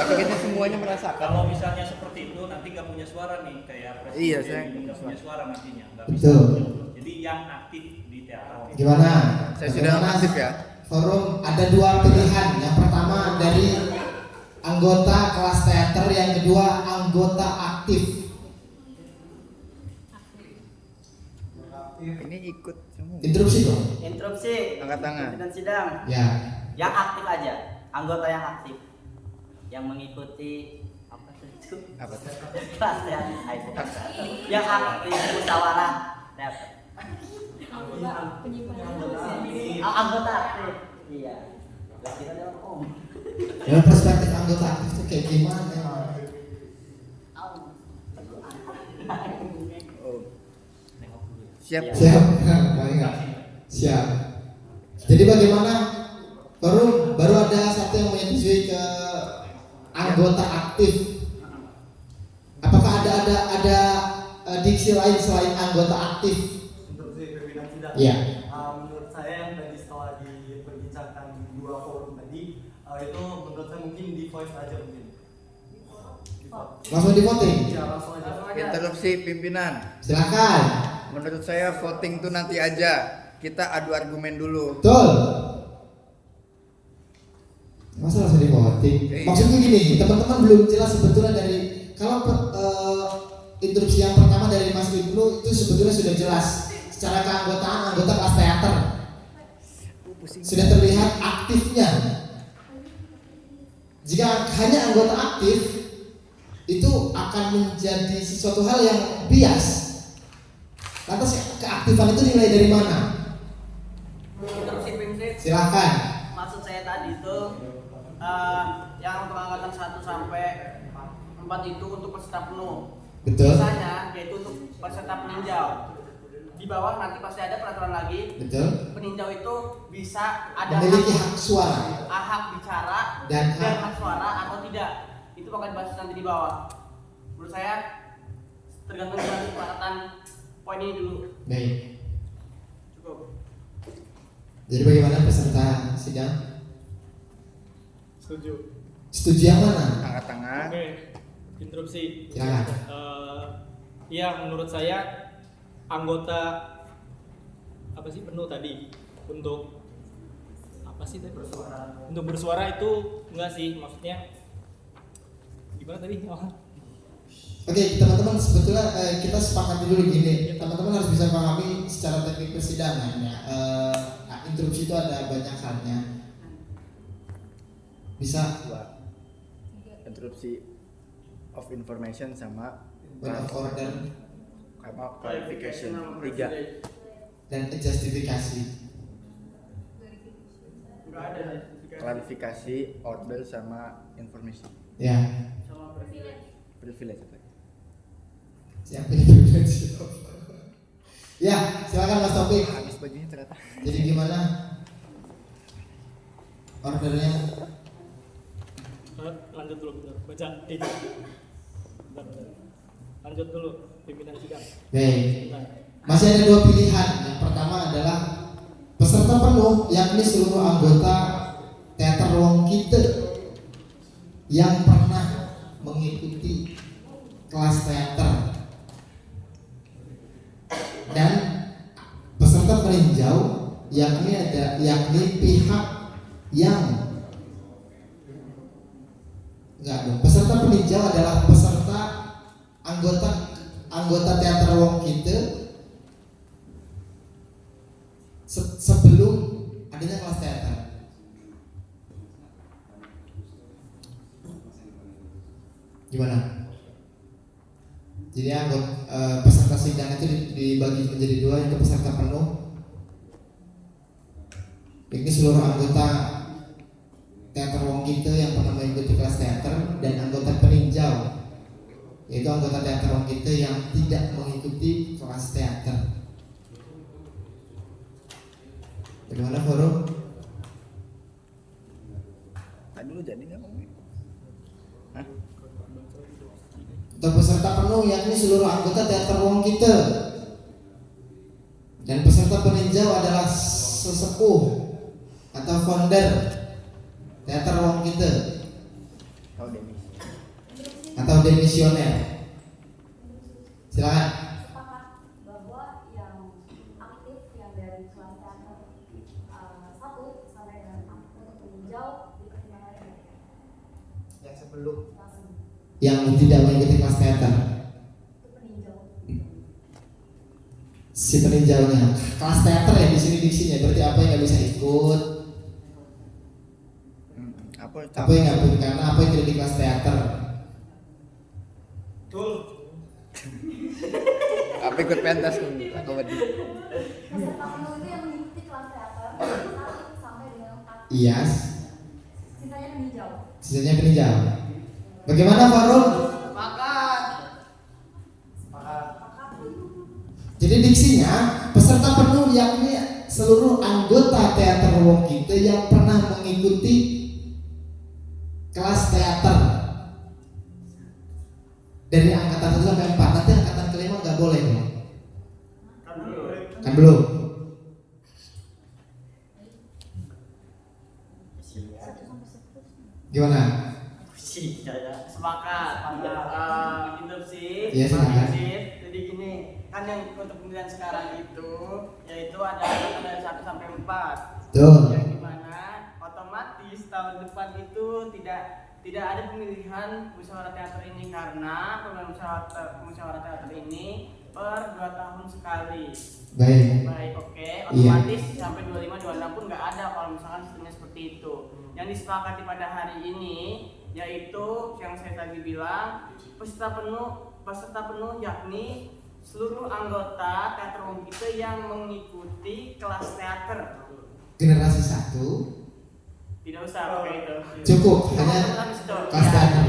Tiketnya semuanya merasakan. Kalau misalnya seperti itu nanti nggak punya suara nih kayak presiden. Iya, saya nggak punya suara nantinya, nggak bisa. Betul. Jadi yang aktif di teater. Gimana? Saya sudah Bagaimana? aktif ya. Forum ada dua pilihan. Yang pertama dari anggota kelas teater, yang kedua anggota aktif. Ini ikut semua. Interupsi dong. Interupsi. Angkat tangan. Pimpinan sidang. Ya. Yang aktif aja. Anggota yang aktif. Yang mengikuti apa itu? Apa tuh? Kelas teater. Yang aktif musyawarah teater. Anggota aktif. Iya. Gak kira dia om. Dari perspektif anggota aktif itu kayak gimana? Oh. Siap. Siap. Baik. Siap. Jadi bagaimana? Baru ada satu yang menyetujui ke anggota aktif. Apakah ada diksi lain selain anggota aktif? Untuk si pimpinan sidang. Iya. Menurut saya yang tadi setelah diperbincangkan dua forum tadi, itu menurut saya mungkin di voice aja mungkin. Langsung di voting. Ya langsung aja. Interupsi pimpinan. Silakan. Menurut saya voting tuh nanti aja. Kita adu argumen dulu. Betul. Masa langsung di voting? Iya. Maksudnya gini, teman-teman belum jelas sebetulnya dari kalau interupsi yang pertama dari Mas Ibnu itu sebetulnya sudah jelas secara keanggotaan anggota kelas teater. Sudah terlihat aktifnya. Jika hanya anggota aktif itu akan menjadi sesuatu hal yang bias. Lantas keaktifan itu nilai dari mana? Interupsi prinsip. Silahkan. Maksud saya tadi itu yang untuk angkatan 1 sampai 4 itu untuk peserta penuh. Betul. Sisanya yaitu untuk peserta peninjau. Di bawah nanti pasti ada peraturan lagi. Betul. Peninjau itu bisa ada Memiliki hak suara hak bicara dan hak suara atau tidak. Itu akan dibahas nanti di bawah. Menurut saya tergantung dari kesepakatan poin ini dulu. baik. Cukup. Jadi bagaimana peserta sidang? Setuju. Setuju yang mana? Angkat tangan. Oke. Interupsi. Silakan. Ya menurut saya anggota apa sih penuh tadi untuk apa sih tadi bersuara? Untuk bersuara itu enggak sih, maksudnya gimana tadi? Oke, teman-teman sebetulnya kita sepakat dulu gini. Teman-teman harus bisa pahami secara teknik persidangan ya. Interupsi itu ada banyak halnya. Bisa Interupsi of information sama point of order clarification. 3. dan justifikasi. Enggak ada. Klarifikasi, order sama information. Ya. Privilege apa? Siapa yang privilege? Ya, silakan Mas Taufik. Habis bajunya ternyata. Jadi gimana ordernya? Lanjut dulu bentar. Baca itu. Bentar. Lanjut dulu pimpinan sidang. Baik. Bentar. Masih ada dua pilihan. Yang pertama adalah peserta penuh, yakni seluruh anggota teater Ruang Kite yang pernah mengikuti kelas teater, dan peserta peninjau yakni pihak yang enggak dong. Peserta peninjau adalah peserta anggota teater Ruang Kite sebelum adanya kelas teater. Gimana? Jadi peserta sidang itu dibagi menjadi dua, yaitu peserta penuh, yakni seluruh anggota teater Ruang Kite yang pernah mengikuti kelas teater, dan anggota peninjau, yaitu anggota teater Ruang Kite yang tidak mengikuti kelas teater. Bagaimana forum? Tadi lu jadi nggak ngomongin? Hah? Untuk peserta penuh yakni seluruh anggota teater Ruang Kite, dan peserta peninjau adalah sesepuh atau founder teater Ruang Kite. Oh Denis. atau demisioner? Silakan. Sepakat bahwa yang aktif yang dari kelas teater 1 sampai dengan untuk meninjau dipertimbangkan Yang sebelum. langsung Yang tidak mengikuti kelas teater, itu peninjau. si peninjaunya kelas teater ya di sini diksinya, berarti apa yang nggak bisa ikut, apa yang nggak boleh, karena apa yang tidak di kelas teater. Betul. Apa ikut pentas tuh? Aku wedi. Peserta penuh itu yang mengikuti kelas teater 1 sampai dengan 4. Iya, Sisanya peninjau. sisanya peninjau. Bagaimana Farul? Sepakat. Jadi diksinya peserta penuh yakni seluruh anggota teater Wong Kite yang pernah mengikuti kelas teater dari angkatan 1 sampai 4. Nanti angkatan kelima nggak boleh nih. Kan belum. Gimana? Sepakat. Interupsi. Iya, silakan. Jadi gini, kan yang untuk pemilihan sekarang itu yaitu ada angkatan dari 1 sampai 4. Tuh. Yang dimana otomatis tahun depan itu tidak ada pemilihan musyawarah teater ini karena pemilihan musyawarah teater ini per 2 tahun sekali. Baik. Oke. Iya. Otomatis sampai 25 26 pun nggak ada kalau misalkan sistemnya seperti itu. Yang disepakati pada hari ini yaitu yang saya tadi bilang peserta penuh yakni seluruh anggota teater Wong Kite yang mengikuti kelas teater. Generasi 1 Tidak usah pakai itu. cukup, hanya kelas teater.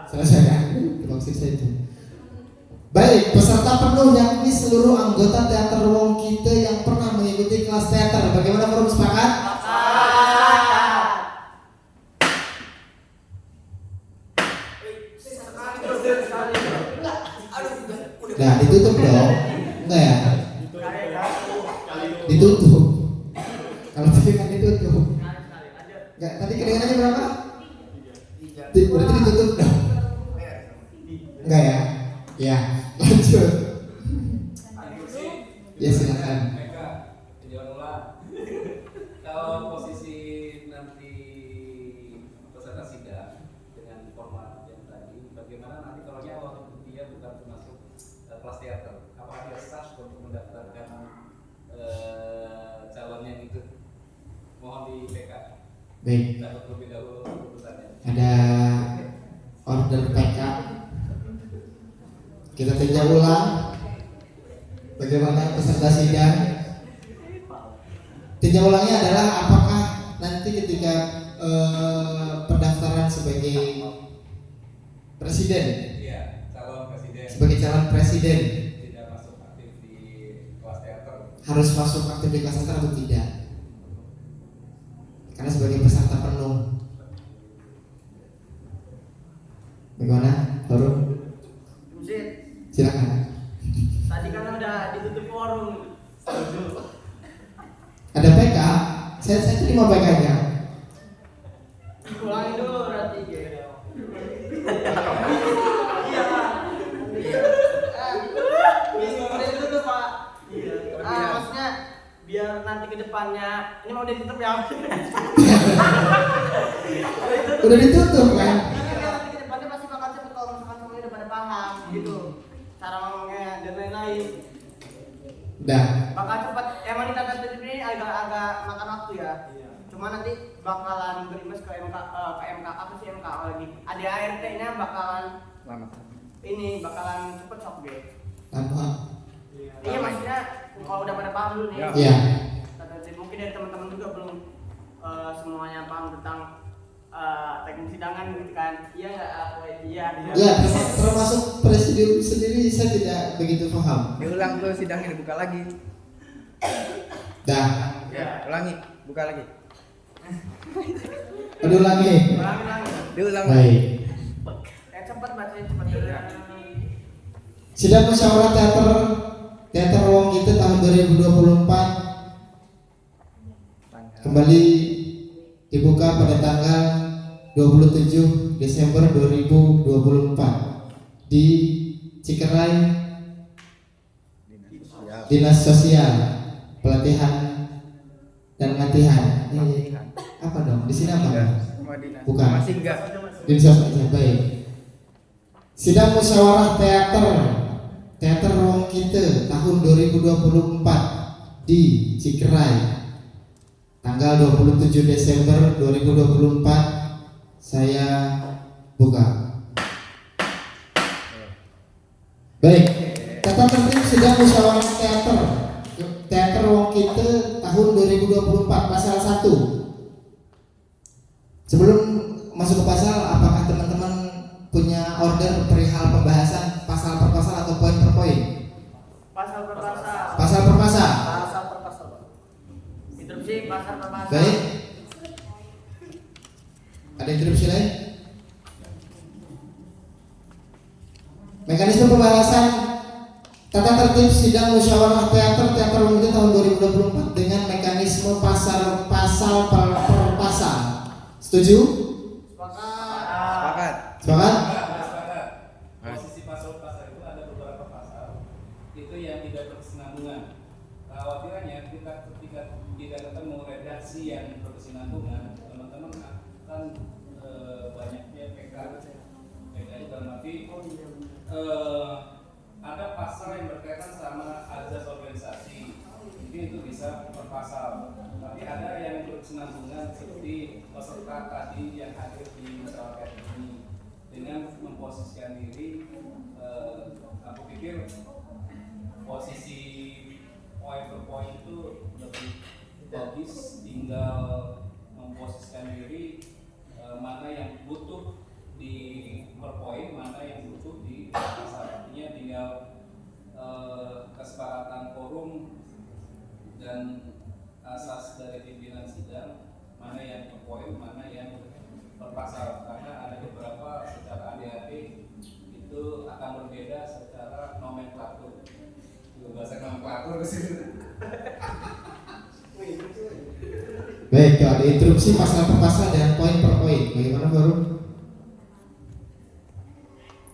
Selesai kan? Maksud saya itu. Baik, peserta penuh yakni seluruh anggota teater Wong Kite yang pernah mengikuti kelas teater. Bagaimana Forum sepakat? Nah, ditutup dong. Enggak ya? Ditutup. Kalau tadi kan ditutup. Enggak, tadi kedengarannya berapa? Berarti ditutup dong. Enggak ya? Ya, lanjut. Ya silakan. Mereka jawaban ulang. Kalau posisi nanti peserta sidang dengan format yang tadi, bagaimana nanti kalau waktu dia bukan termasuk kelas teater, apakah dia sah untuk mendaftarkan calonnya itu? Mohon di PK. Baik. Dapat lebih dahulu keputusannya. Ada order PK. Kita tinjau ulang bagaimana peserta sidang. Tinjau ulangnya adalah apakah nanti ketika pendaftaran sebagai presiden, Iya, calon presiden. sebagai calon presiden Tidak masuk aktif di kelas teater. harus masuk aktif di kelas teater atau tidak? Karena sebagai peserta penuh. Bagaimana, Baru? Silakan. Tadi kan udah ditutup forum. Ada PK? Saya terima PK-nya. Ulangi dulu berarti. Iya. Bisa ditutup Pak. Iya. Maksudnya biar nanti ke depannya ini mau ditutup ya. Udah ditutup kan? Biar nanti ke depannya pasti bakal cepet kalau misalkan semuanya udah pada paham gitu. Cara ngomongnya dan lain-lain. Udah. Bakal cepat. Emang di tanda tertib ini agak makan waktu ya. Cuma nanti bakalan berimbas ke MK apa sih MK lagi. ADART-nya bakalan Lama. ini bakalan cepet sok deh. Lama. Iya maksudnya kalau udah pada paham dulu nih. Iya. Tanda tertib mungkin dari teman-teman juga belum semuanya paham tentang teknik sidangan gitu kan. Iya nggak? Iya. Ya, termasuk presidium sendiri saya tidak begitu paham. Diulang tuh sidangnya dibuka lagi. Dah. Ya. Ulangi, buka lagi. Udah lagi. Ulangi. Diulang. Baik. Cepet bacanya cepet. Sidang musyawarah teater Wong Kite tahun 2024 kembali dibuka pada tanggal 27 Desember 2024. di Cikerai, Dinas Sosial, Pelatihan dan Latihan. Ini apa dong? Di sini apa? Bukan. Masih enggak. Dinas Sosial. Baik. Sidang musyawarah teater Ruang Kita tahun 2024 di Cikerai, tanggal 27 Desember 2024 saya buka. Baik, tata tertib sidang musyawarah teater Ruang Kita tahun 2024 pasal 1. Sebelum masuk ke pasal, apakah teman-teman punya order perihal pembahasan pasal per pasal atau poin per poin? Pasal per pasal. Pasal per pasal. Pasal per pasal. Interupsi pasal per pasal. Baik. Ada interupsi lain? Mekanisme pembahasan tata tertib sidang musyawarah teater Ruang Kita tahun 2024 dengan mekanisme pasal per pasal. Setuju? Sepakat. Sepakat? Posisi pasal-pasal itu ada beberapa pasal itu yang tidak berkesinambungan. Kekhawatirannya kita ketika tidak ketemu redaksi yang berkesinambungan, teman-teman akan banyaknya PK dalam arti ada pasal yang berkaitan sama azas organisasi, jadi itu bisa per pasal. Tapi ada yang berkesinambungan seperti peserta tadi yang hadir di musyawarah ini dengan memposisikan diri. Aku pikir posisi poin per poin itu lebih bagus, tinggal memposisikan diri mana yang butuh di per poin, mana yang butuh di pasal. Artinya tinggal kesepakatan forum dan asas dari pimpinan sidang mana yang per poin, mana yang per pasal, karena ada beberapa secara ADAP itu akan berbeda secara nomenklatur. Bahasa nomenklatur sih. Baik, kalau ada interupsi pasal per pasal dan poin per poin, bagaimana baru?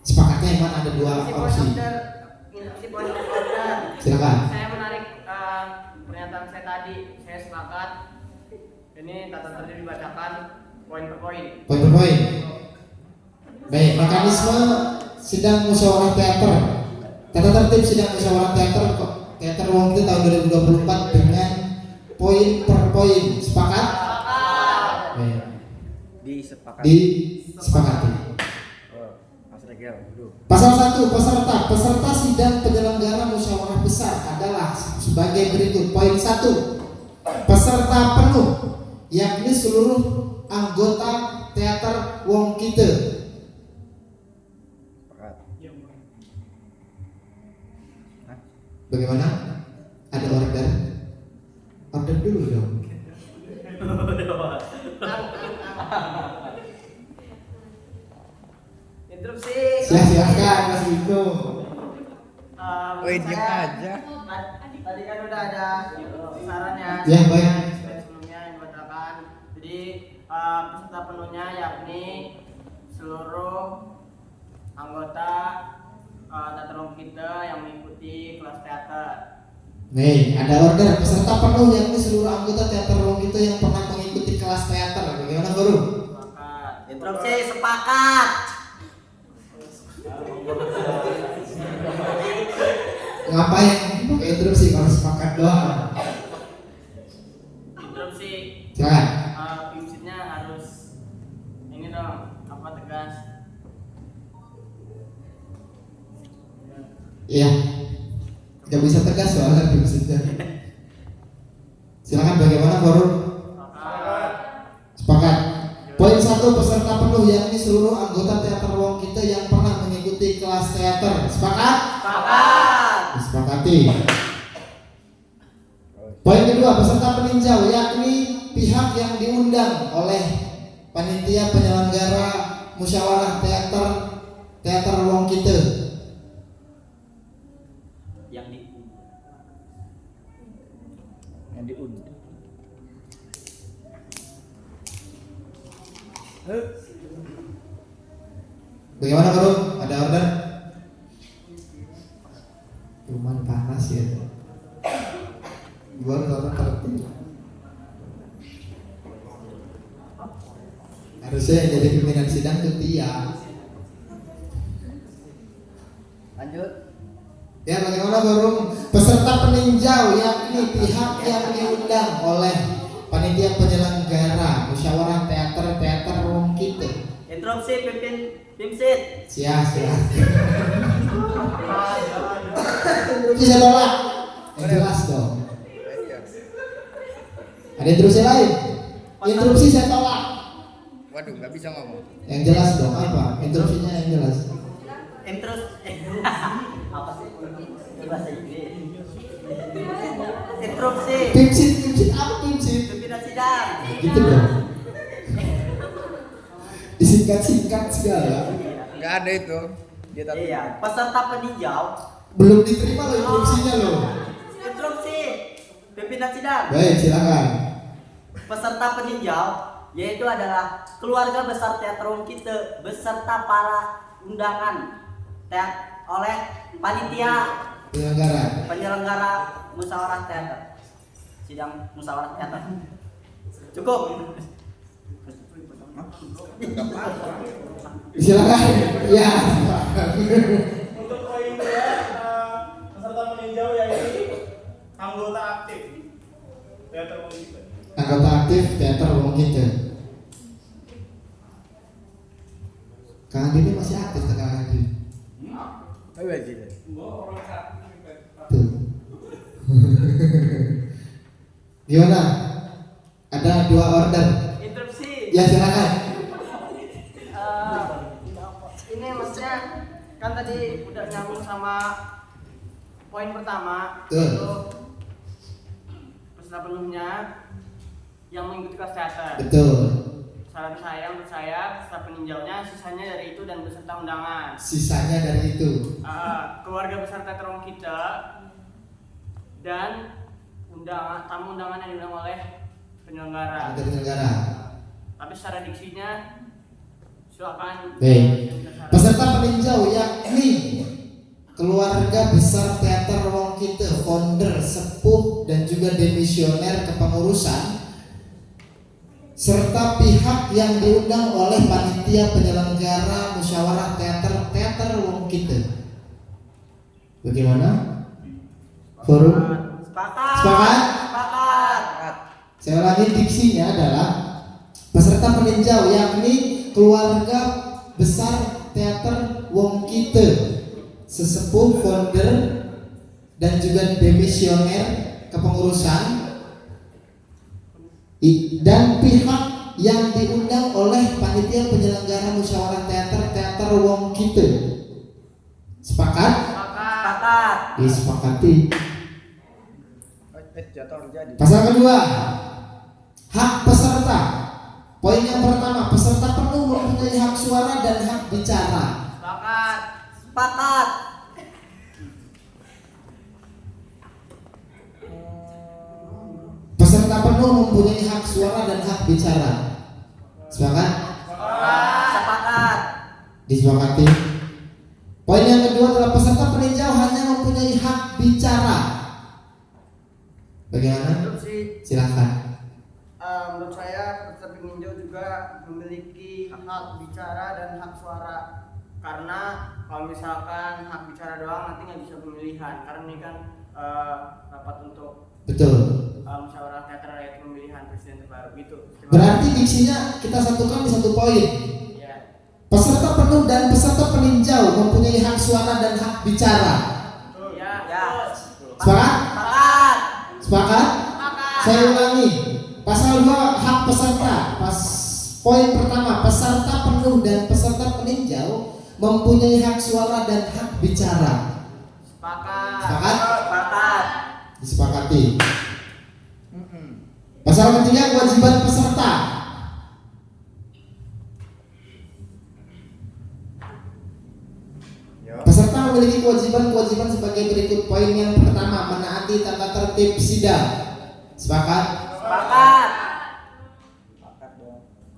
Sepakatnya yang mana ada dua opsi? Interupsi poin order. Silakan. Saya menarik pernyataan saya tadi. Saya sepakat. Ini tata tertib dibacakan poin per poin. Poin per poin. Baik, mekanisme sidang musyawarah teater. Tata tertib sidang musyawarah teater Ruang Kita tahun 2024 dengan poin per poin. Sepakat? Baik. Disepakati. Pasal 1, peserta sidang penyelenggara musyawarah besar adalah sebagai berikut. Poin 1, peserta penuh, yakni seluruh anggota teater Ruang Kita. Bagaimana? Ada order? Order dulu dong. Interupsi. Silakan Mas Wiko. Diam aja. Tadi kan udah ada sarannya. Ya, baik. Sebelumnya yang dibacakan. Jadi peserta penuhnya yakni seluruh anggota teater Ruang Kita yang mengikuti kelas teater. Nih, ada order peserta penuh yakni seluruh anggota teater Ruang Kita yang pernah mengikuti kelas teater. Bagaimana Guru? Sepakat. Interupsi sepakat. Ngapain pakai interupsi kalau sepakat doang? Interupsi. Silakan. Pimsitnya harus ini dong, apa tegas. Iya. Gak bisa tegas soalnya pimsitnya. Silakan bagaimana Guru? Sepakat. Poin 1, peserta penuh yakni seluruh anggota teater Ruang Kita yang pernah mengikuti kelas teater. Sepakat? Sepakat. Disepakati. Poin kedua, peserta peninjau yakni pihak yang diundang oleh panitia penyelenggara musyawarah teater Ruang Kita. Yang diundang. Bagaimana Guru? Ada order? sih. Gua nonton tertib. Harusnya yang jadi pimpinan sidang tuh dia. Lanjut. Ya, bagaimana forum peserta peninjau yakni pihak yang diundang oleh panitia penyelenggara musyawarah teater Wong Kita. Interupsi Pimsit. Siap. Bisa tolak. Yang jelas dong. Ada interupsi lain? Interupsi saya tolak. Waduh, nggak bisa ngomong. Yang jelas dong, apa? Interupsinya yang jelas. Apa sih? Bahasa Inggris. Interupsi. Pimsit apa pimsit? Pimpinan sidang. Gitu dong. Disingkat-singkat segala. Nggak ada itu. Dia tak. Iya, peserta peninjau. Belum diterima loh interupsinya loh. Interupsi. Pimpinan sidang. Baik, silakan. Peserta peninjau yaitu adalah keluarga besar teater Wong Kita beserta para undangan oleh panitia penyelenggara musyawarah teater. Sidang musyawarah teater. Cukup. Silakan. Ya. Untuk poin 2, peserta peninjau yaitu anggota aktif teater Wong Kita. Anggota aktif teater Wong Kita. Kang Adi ini masih aktif tak Kang Adi? Ayo aja. Tuh. Gimana? Ada 2 order. Interupsi. Ya silakan. Ini maksudnya kan tadi udah nyambung sama poin pertama Tuh. itu peserta penuhnya yang mengikuti kelas teater. Betul. Saran saya menurut saya peserta peninjaunya sisanya dari itu dan beserta undangan. Sisanya dari itu. Keluarga besar teater Wong Kita dan tamu undangan yang diundang oleh penyelenggara. Penyelenggara. Tapi secara diksinya silakan. Baik. Peserta peninjau yakni keluarga besar teater Wong Kita, founder, sepuh dan juga demisioner kepengurusan serta pihak yang diundang oleh panitia penyelenggara musyawarah teater Wong Kita. Bagaimana? Forum? Sepakat? Saya ulangi, diksinya adalah peserta peninjau yakni keluarga besar teater Wong Kita, sesepuh, founder dan juga demisioner kepengurusan dan pihak yang diundang oleh panitia penyelenggara musyawarah teater Wong Kita. Sepakat? Disepakati. Jatuh jadi. Pasal kedua, hak peserta. Poin yang pertama, peserta penuh mempunyai hak suara dan hak bicara. Sepakat. Peserta penuh mempunyai hak suara dan hak bicara. Sepakat? Sepakat. Disepakati. Poin yang kedua adalah peserta peninjau hanya mempunyai hak bicara. Bagaimana? Silakan. Menurut saya peserta peninjau juga memiliki hak bicara dan hak suara. Karena kalau misalkan hak bicara doang nanti nggak bisa pemilihan. Karena ini kan rapat untuk musyawarah teater yaitu pemilihan presiden terbaru gitu. Berarti diksinya kita satukan di satu poin. Peserta penuh dan peserta peninjau mempunyai hak suara dan hak bicara. Sepakat? Sepakat? Saya ulangi. Pasal 2 hak peserta. Poin pertama, peserta penuh dan peserta peninjau mempunyai hak suara dan hak bicara. Sepakat? Disepakati. Pasal ketiga, kewajiban peserta. Peserta memiliki kewajiban sebagai berikut. Poin yang pertama, menaati tata tertib sidang. Sepakat?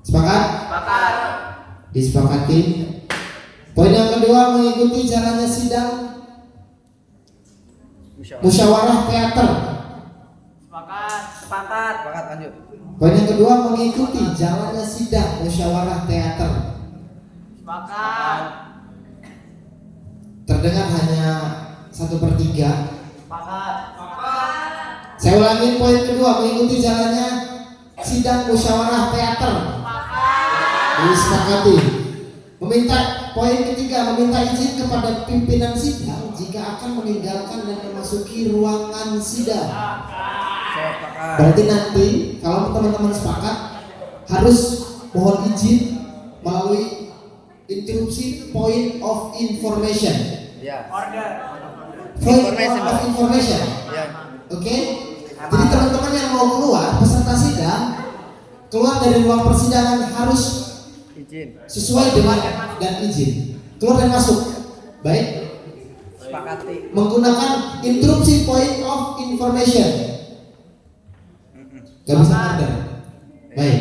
Sepakat? Disepakati. Poin yang kedua, mengikuti jalannya sidang musyawarah teater. Sepakat. Sepakat, lanjut. Poin yang kedua, mengikuti jalannya sidang musyawarah teater. Sepakat. Terdengar hanya 1/3. Sepakat. Saya ulangin poin kedua, mengikuti jalannya sidang musyawarah teater. Disepakati. Poin ketiga, meminta izin kepada pimpinan sidang jika akan meninggalkan dan memasuki ruangan sidang. Sepakat. Berarti nanti kalau teman-teman sepakat harus mohon izin melalui interupsi point of information. Ya. Order. Point Information, of information. Ya. Oke? Jadi teman-teman yang mau keluar, peserta sidang keluar dari ruang persidangan harus Izin. sesuai dengan dan izin keluar dan masuk. Baik. Sepakati. Menggunakan interupsi point of information. Gak bisa order. Baik.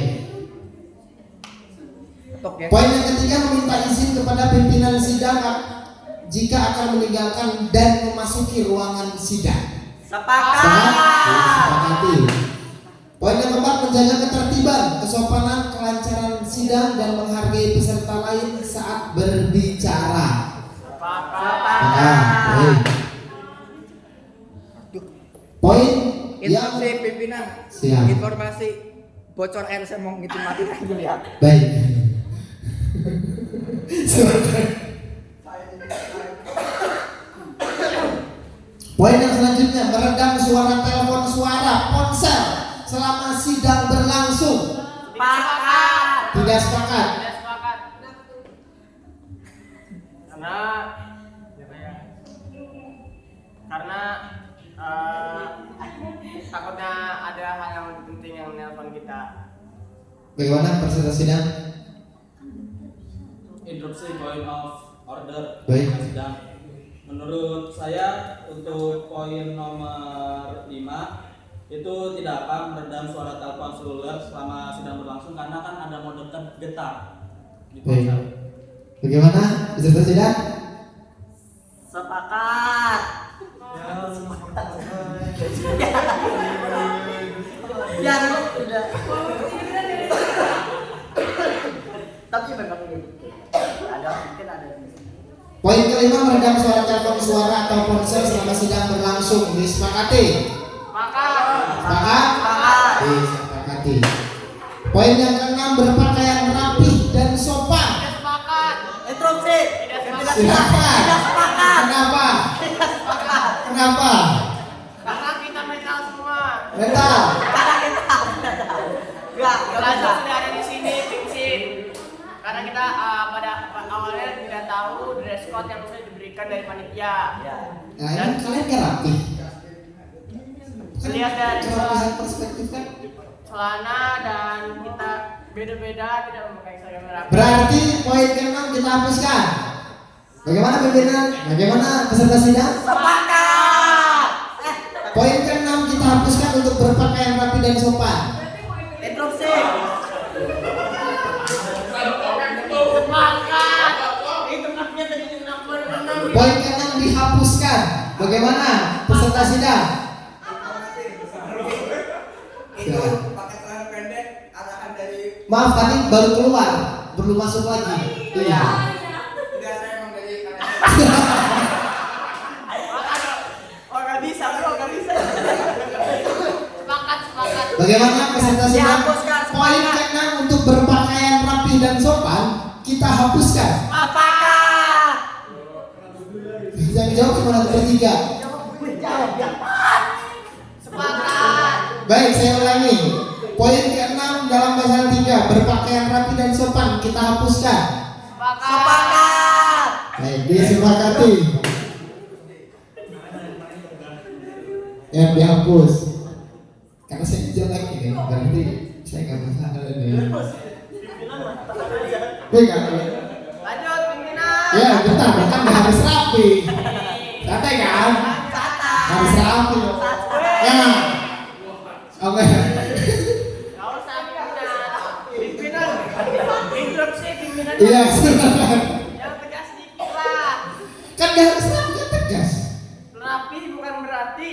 Ketok ya. Poin yang ketiga, meminta izin kepada pimpinan sidang jika akan meninggalkan dan memasuki ruangan sidang. Sepakati. Poin yang keempat, menjaga ketertiban, kesopanan, kelancaran sidang dan menghargai peserta lain saat berbicara. Baik. Poin yang Instruksi pimpinan. Siap. Informasi bocor air saya mau ngitung mati dulu ya. baik. Poin yang selanjutnya, meredam suara telepon suara ponsel selama sidang berlangsung. Tidak sepakat. Tidak sepakat. Karena takutnya ada hal yang lebih penting yang menelpon kita. Bagaimana peserta sidang? Interupsi point of order. Baik. Sidang. Menurut saya untuk poin nomor 5 itu tidak akan meredam suara telepon seluler selama sidang berlangsung karena kan ada mode getar di Baik. ponsel. Bagaimana peserta sidang? Sepakat. Ya, udah. Tapi memang ada mungkin ada. Poin kelima, meredam suara telepon suara atau ponsel selama sidang berlangsung. Disepakati. Sepakat? Disepakati. Poin yang keenam, berpakaian rapih dan sopan. Interupsi. Silakan. Kenapa? Kenapa? Karena kita mental semua. Mental. Belajar sudah ada di sini, prinsip. Karena kita pada awalnya tidak tahu dress code yang sudah diberikan dari panitia. Nah, ini kalian gak rapih. Lihat dari Kerapihan perspektif kan. celana dan kita beda-beda tidak memakai seragam rapi. Berarti poin keenam kita hapuskan. Bagaimana pimpinan? Bagaimana peserta sidang? Sepakat. Poin keenam kita hapuskan untuk berpakaian rapi dan sopan. Interupsi. Sepakat. Itu maknya tadi nomor 6. Poin keenam dihapuskan. Bagaimana peserta sidang? Silakan. pakai celana pendek arahan dari Maaf tadi baru keluar, belum masuk lagi. Iya. tidak saya emang dari Oh nggak bisa bro, nggak bisa. Sepakat. Bagaimana peserta sidang? Dihapuskan, Poin sepakat. keenam untuk berpakaian rapi dan sopan kita hapuskan. Sepakat. Yang jawab cuma bertiga. Sepakat. Baik, saya ulangi. Poin keenam dalam pasal 3, berpakaian rapi dan sopan kita hapuskan. Sepakat. Baik, disepakati. Yang dihapus. Karena saya jelek ini, berarti saya nggak masalah ini. Baik, kan? Lanjut pimpinan. Ya, bentar, kan harus rapi. Santai kan? Harus rapi. Ya. Oke. Nggak usah pimpinan. Interupsi pimpinan. Iya. Yang tegas dikit lah. Kan nggak harus rapi, kan tegas. Rapi bukan berarti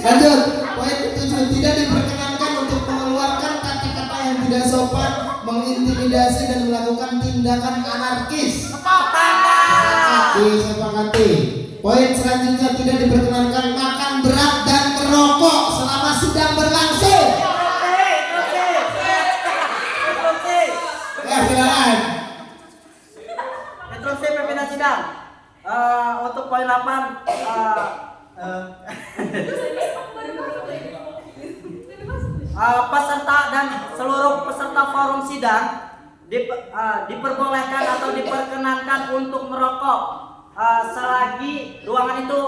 Lanjut. Poin ke-7, tidak diperkenankan untuk mengeluarkan kata-kata yang tidak sopan, mengintimidasi dan melakukan tindakan anarkis. Disepakati. Poin selanjutnya, tidak diperkenankan makan berat dan merokok selama sidang berlangsung. Ya, silakan. Instruksi pimpinan sidang. Untuk poin 8 peserta dan seluruh peserta forum sidang diperbolehkan atau diperkenankan untuk merokok selagi ruangan itu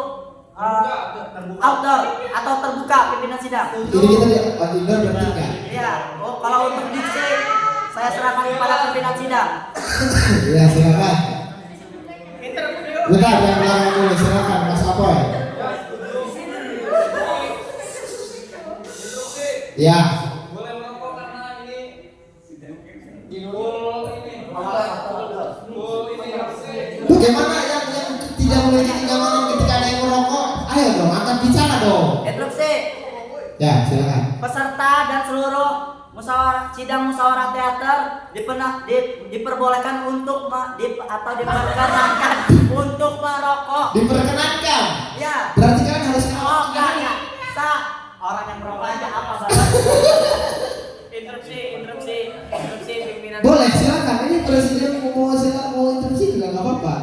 outdoor atau terbuka pimpinan sidang. Jadi kita di outdoor berarti enggak? Iya. Kalau untuk diksi saya serahkan kepada pimpinan sidang. Ya, silakan. Bentar, yang belakang dulu, silakan Mas Apoy. Ya. Boleh merokok karena ini Bagaimana yang tidak memiliki kenyamanan ketika ada yang merokok? Ayo dong, angkat bicara dong. Instruksi. Ya, silakan. Peserta dan seluruh sidang musyawarah teater diperbolehkan untuk atau diperkenankan untuk merokok. Diperkenankan. Ya. Berarti kan harus enggak. Orang yang merokok aja apa Interupsi pimpinan. Boleh, silakan. Ini presiden mau interupsi juga nggak apa-apa.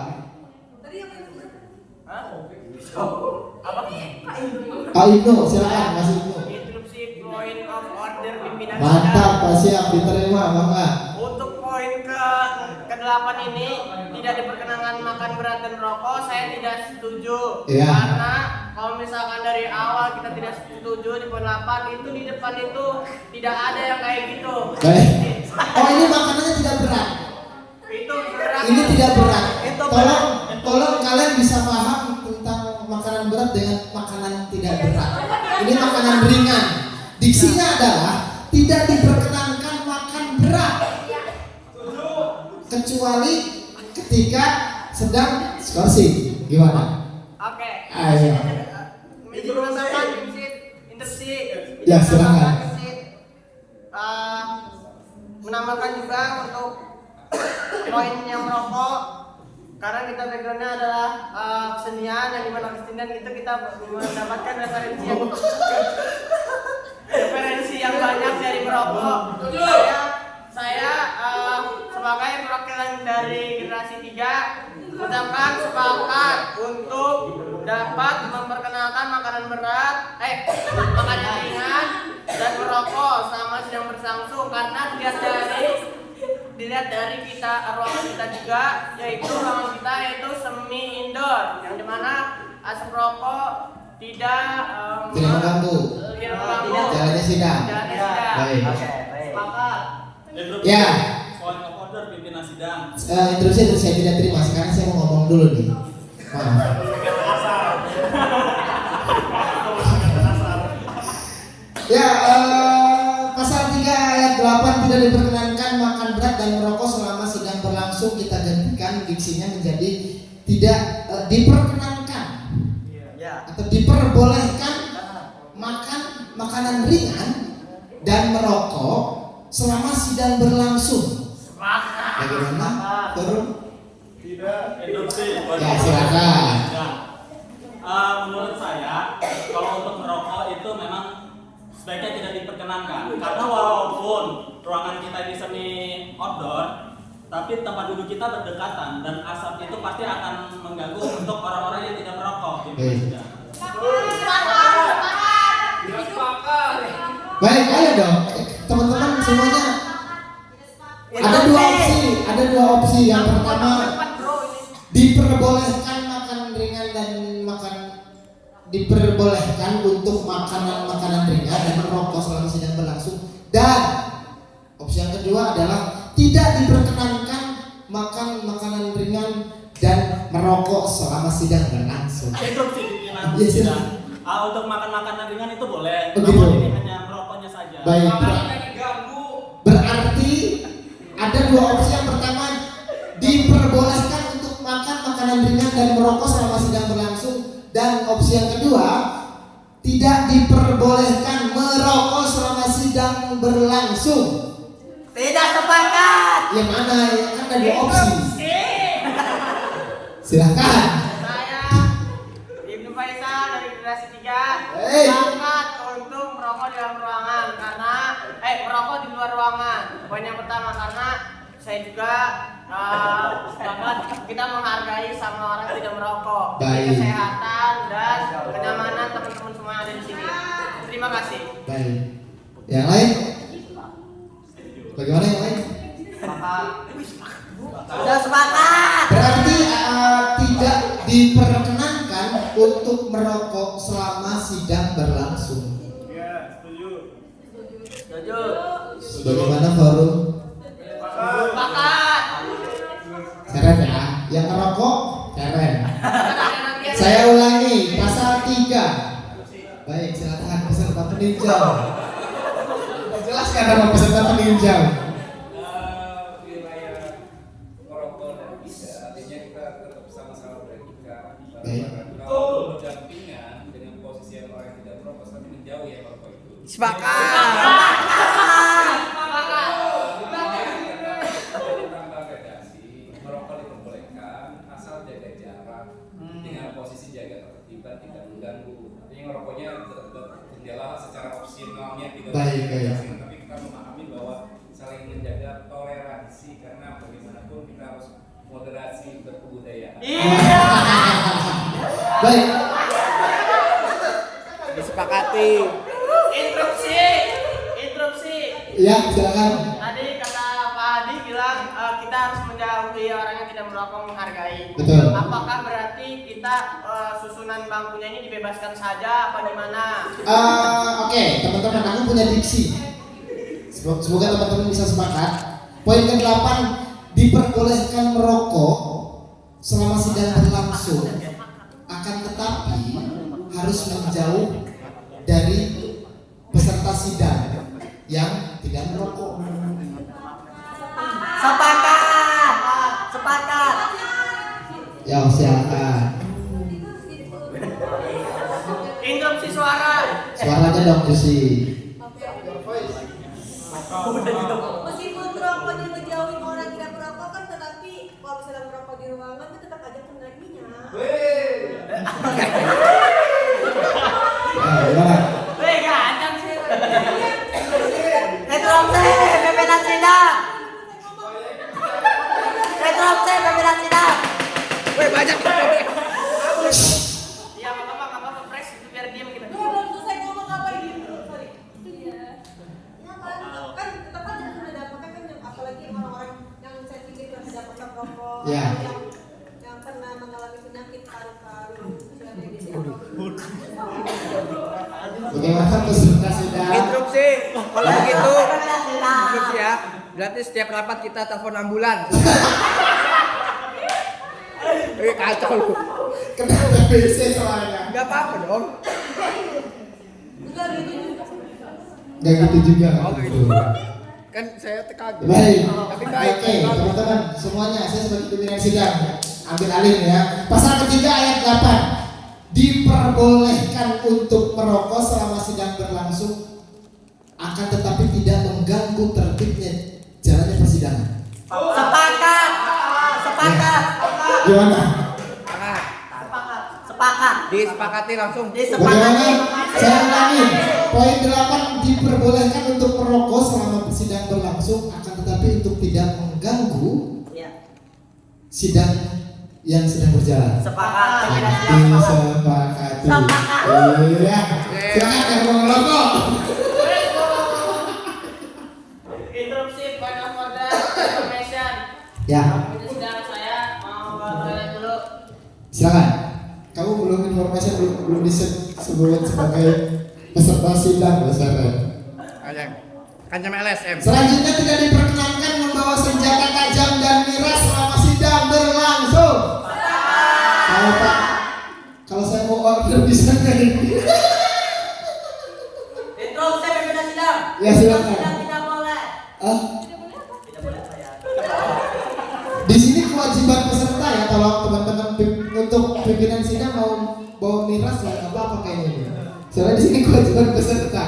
Pak Ibnu, silakan Mas Ibnu. Interupsi point of order pimpinan. Mantap, Pak, siap diterima, Bangga. Untuk poin ke-8 ini tidak diperkenankan makan berat dan merokok, saya tidak setuju. Iya. Karena kalau misalkan dari awal kita tidak setuju di poin 8 itu di depan itu tidak ada yang kayak gitu. Baik. Oh, ini makanannya tidak berat. Itu berat. Ini tidak berat. Itu Tolong kalian bisa paham tentang makanan berat dengan makanan tidak berat. Ini makanan ringan. Diksinya adalah tidak diperkenankan makan berat, kecuali ketika sedang skorsing. Gimana? Oke. Ayo. Menambahkan interupsi. Ya, silakan. Menambahkan juga untuk poin yang merokok, karena kita backgroundnya adalah kesenian, yang dimana kesenian itu kita mendapatkan referensi yang banyak dari merokok. Saya sebagai perwakilan dari generasi 3 mengucapkan sepakat untuk dapat memperkenalkan makanan berat, makanan ringan dan merokok selama sedang berlangsung, karena dilihat dari kita ruangan kita juga, yaitu ruangan kita yaitu semi indoor, yang dimana asap rokok tidak mengganggu jalannya sidang. Baik. Sepakat. Ya. Point of order pimpinan sidang. Interupsi saya tidak terima. Sekarang saya mau ngomong dulu nih. Maaf. Ya, pasal 3 ayat 8 tidak diperkenankan makan berat dan merokok selama sidang berlangsung, kita gantikan diksinya menjadi tidak diperkenankan atau diperbolehkan makan makanan ringan dan merokok selama sidang berlangsung. Bagaimana? Turun? Tidak. Interupsi. Ya, silakan. Menurut saya, kalau untuk merokok itu memang sebaiknya tidak diperkenankan, karena walaupun ruangan kita ini semi outdoor, tapi tempat duduk kita berdekatan dan asap itu pasti akan mengganggu untuk orang-orang yang tidak merokok. Baik, ayo dong teman-teman semuanya. Ada dua opsi. Yang pertama, diperbolehkan makan ringan dan diperbolehkan untuk makanan ringan dan merokok selama sidang berlangsung. Dan opsi yang kedua adalah tidak diperkenankan makan makanan ringan dan merokok selama sidang berlangsung. Interupsi pimpinan Yes, sidang. Untuk makan makanan ringan itu boleh, begitu. namun ini hanya merokoknya saja. Baik. Berarti ada dua opsi. Yang pertama, diperbolehkan untuk makan makanan ringan dan merokok selama sidang berlangsung, dan opsi yang kedua, tidak tidak diperbolehkan merokok selama sidang berlangsung. Tidak sepakat. Yang mana? Kan ada dua opsi. Silakan. Saya Ibnu Faisal dari generasi 3 Hey. sepakat untuk merokok di dalam ruangan karena merokok di luar ruangan. Poin yang pertama karena saya juga sepakat kita menghargai sama orang yang tidak merokok. Demi Baik. kesehatan dan kenyamanan teman-teman semua yang ada di sini. Terima kasih. Baik. Yang lain? Bagaimana yang lain? Sudah sepakat. Berarti tidak diperkenankan untuk merokok selama sidang berlangsung. Setuju. Bagaimana forum? Sepakat. Keren ya. Yang merokok keren. Saya ulangi pasal 3. Baik, silakan peserta peninjau. Jelaskan nama peserta peninjau. Wilayah merokok dan tidak, artinya kita tetap sama-sama beretika. Baik. Kalau berdampingan dengan posisi yang orang yang tidak merokok sampai menjauh ya merokok itu. Tambah gradasi, merokok diperbolehkan asal jaga jarak dengan posisi jaga ketertiban tidak mengganggu. Artinya merokoknya tetap jendela secara opsionalnya tidak Baik, baik. dibatasi, tapi kita memahami bahwa saling menjaga toleransi karena bagaimanapun kita harus moderasi berkebudayaan. Baik. Disepakati. Interupsi. Ya, silakan. Tadi kata Pak Adi bilang kita harus menjauhi orang yang tidak merokok, menghargai. Betul. Apakah berarti kita susunan bangkunya ini dibebaskan saja apa gimana? Oke, teman-teman, aku punya diksi. Semoga teman-teman bisa sepakat. Poin ke-8, diperbolehkan merokok selama sidang berlangsung. Akan tetapi harus menjauh dari peserta sidang yang tidak merokok. Sepakat. Sepakat. Ya, silakan. Interupsi suara. Suaranya dong, Jusi. Meskipun rokoknya ngejauhin orang tidak merokok kan, tetapi kalau misalnya merokok di ruangan kan tetap aja kena ininya. Gimana? Ganteng sih. Retromse, pimpinan sidang. Retromse, pimpinan sidang. Iya, nggak apa-apa, press itu biar diam kita. Belum selesai ngomong apa ini? Sorry. Iya. Ya kan tetap aja kena dampaknya kan, apalagi orang-orang yang sensitif terhadap asap rokok, Ya. yang pernah mengalami penyakit paru-paru. Bagaimana peserta sidang? Interupsi. Kalau begitu, Pimpinan sidang. interupsi ya. Berarti setiap rapat kita telepon ambulans. Kacau lu. Kenapa TBC soalnya? Enggak apa-apa dong. Enggak gitu juga. Gak gitu juga. Oh, gitu. Kan saya kaget. Baik. Tapi baik. Oke, teman-teman semuanya, saya sebagai pimpinan sidang ambil alih ya. Pasal ketiga ayat 8. Diperbolehkan untuk merokok selama sidang berlangsung, akan tetapi tidak mengganggu tertibnya jalannya persidangan. Sepakat. Sepakat. Gimana? Sepakat. Disepakati langsung. Bagaimana? Saya ulangi. Poin 8, diperbolehkan untuk merokok selama sidang berlangsung, akan tetapi untuk tidak mengganggu Iya. sidang yang sedang berjalan. Sepakat. Pimpinan sidang sepakat. Sepakati. Sepakat. Iya. Silakan yang mau merokok. Interupsi, point of order, information. Ya, Sedang saya mau ke toilet dulu. silakan. Kamu belum informasi, belum disebut sebagai peserta sidang besar. Kancam LSM. Selanjutnya tidak diperkenankan membawa senjata tajam dan miras selama sidang berlangsung. Kalau Pak, kalau saya mau order bisa nggak ini? Interupsi, pimpinan sidang. Ya, silakan. Sidang tidak boleh. Tidak boleh apa? Di sini kewajiban peserta ya, kalau teman-teman untuk pimpinan sidang mau bawa miras ya nggak apa-apa kayaknya ini. Soalnya di sini kewajiban peserta.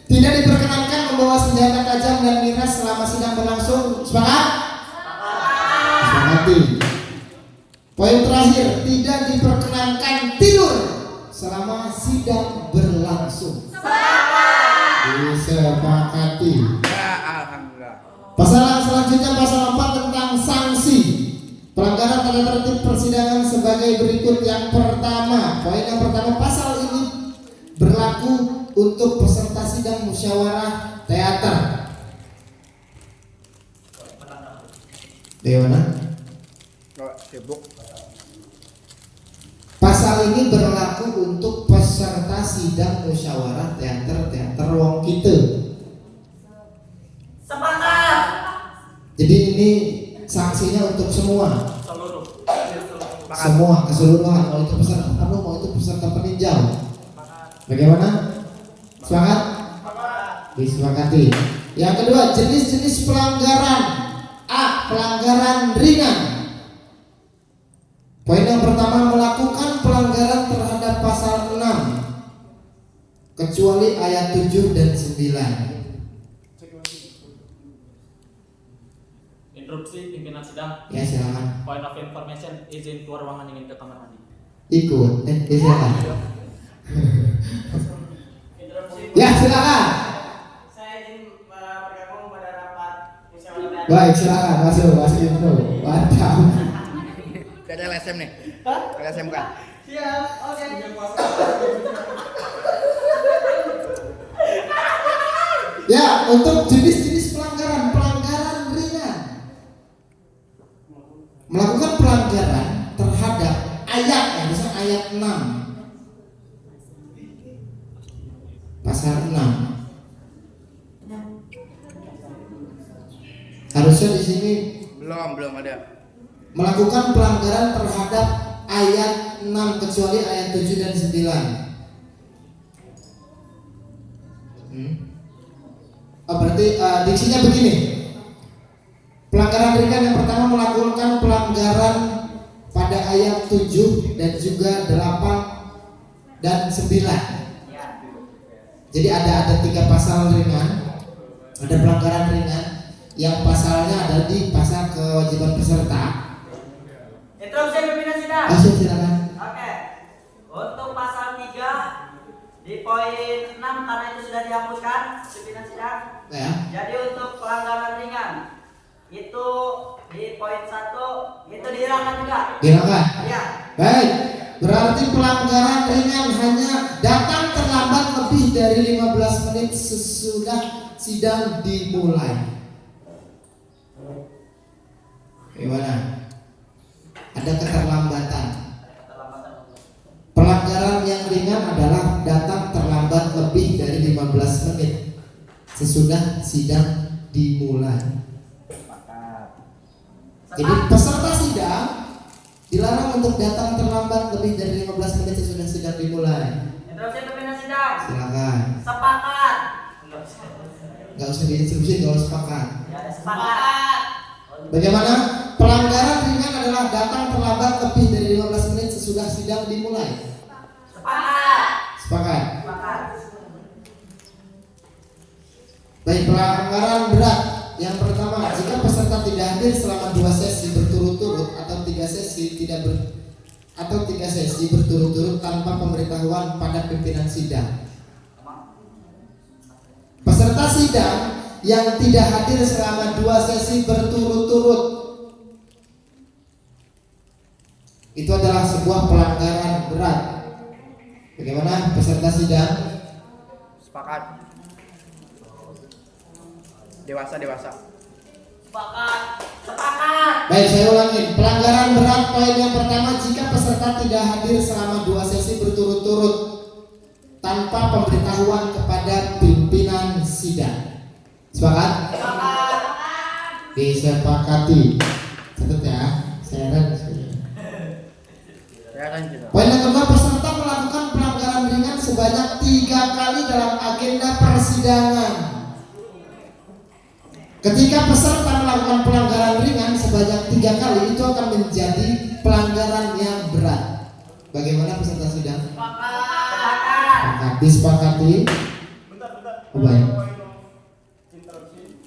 Tidak diperkenankan membawa senjata tajam dan miras selama sidang berlangsung. Sepakat? Sepakati. Poin terakhir, tidak diperkenankan tidur selama sidang berlangsung. Disepakati. Ya, alhamdulillah. Pasal selanjutnya pasal 4 tentang sanksi pelanggaran tata tertib persidangan sebagai berikut. Yang pertama, poin yang pertama, pasal ini berlaku untuk peserta sidang musyawarah teater. Bagaimana? Kok sibuk? Pasal ini berlaku untuk peserta sidang musyawarah teater wong kita. Sepakat. Jadi ini sanksinya untuk semua. Seluruh. Semua keseluruhan, mau itu peserta penuh, mau itu peserta peninjau. Bagaimana? Sepakat? Disepakati. Yang kedua, jenis-jenis pelanggaran. A. Pelanggaran ringan. Poin yang pertama, melakukan pelanggaran terhadap pasal 6 kecuali ayat 7 dan 9. Interupsi pimpinan sidang. Ya, silakan. Point of information, izin keluar ruangan, ingin ke kamar mandi. Ikut. Silakan. Ya, silakan. Saya izin bergabung pada rapat musyawarah. Baik, silakan masuk itu. Mantap. Gak ada LSM nih. Gak ada LSM kan? Siap, oke. Ya, untuk jenis-jenis pelanggaran ringan. Melakukan pelanggaran terhadap ayat, misalnya ayat 6. Pasal 6. Harusnya di sini Belum ada. melakukan pelanggaran terhadap ayat 6 kecuali ayat 7 dan 9. Berarti diksinya begini. Pelanggaran ringan yang pertama, melakukan pelanggaran pada ayat 7 dan juga 8 dan 9. Jadi ada 3 pasal ringan. Ada pelanggaran ringan yang pasalnya ada di pasal kewajiban peserta. Interupsi pimpinan sidang. Silakan. Oke. Untuk pasal 3 di poin 6 karena itu sudah dihapuskan pimpinan sidang. Ya. Jadi untuk pelanggaran ringan itu di poin 1 itu dihilangkan juga. Dihilangkan. Iya. Baik. Berarti pelanggaran ringan hanya datang terlambat lebih dari 15 menit sesudah sidang dimulai. Gimana? Ada keterlambatan. Pelanggaran yang ringan adalah datang terlambat lebih dari 15 menit sesudah sidang dimulai. Jadi peserta sidang dilarang untuk datang terlambat lebih dari 15 menit sesudah sidang dimulai. Interupsi pimpinan sidang. Silakan. Sepakat. Nggak usah diinstruksi kalau sepakat. Ya, sepakat. Bagaimana? Pelanggaran ringan adalah datang terlambat lebih dari 15 menit sesudah sidang dimulai. Sepakat. Sepakat. Sepakat. Baik, pelanggaran berat. Yang pertama, jika peserta tidak hadir selama 2 sesi berturut-turut atau 3 sesi berturut-turut tanpa pemberitahuan pada pimpinan sidang. Peserta sidang yang tidak hadir selama 2 sesi berturut-turut itu adalah sebuah pelanggaran berat. Bagaimana peserta sidang? Sepakat. Dewasa. Sepakat. Sepakat. Baik, saya ulangi. Pelanggaran berat poin yang pertama, jika peserta tidak hadir selama 2 sesi berturut-turut tanpa pemberitahuan kepada pimpinan sidang. Sepakat? Sepakat. Disepakati. Catat ya. Saya Poin yang kedua, peserta melakukan pelanggaran ringan sebanyak 3 kali dalam agenda persidangan. Ketika peserta melakukan pelanggaran ringan sebanyak 3 kali, itu akan menjadi pelanggaran yang berat. Bagaimana peserta sidang? Sepakat. Sepakat, disepakati. Bentar. Oh, baik. Poin interupsi.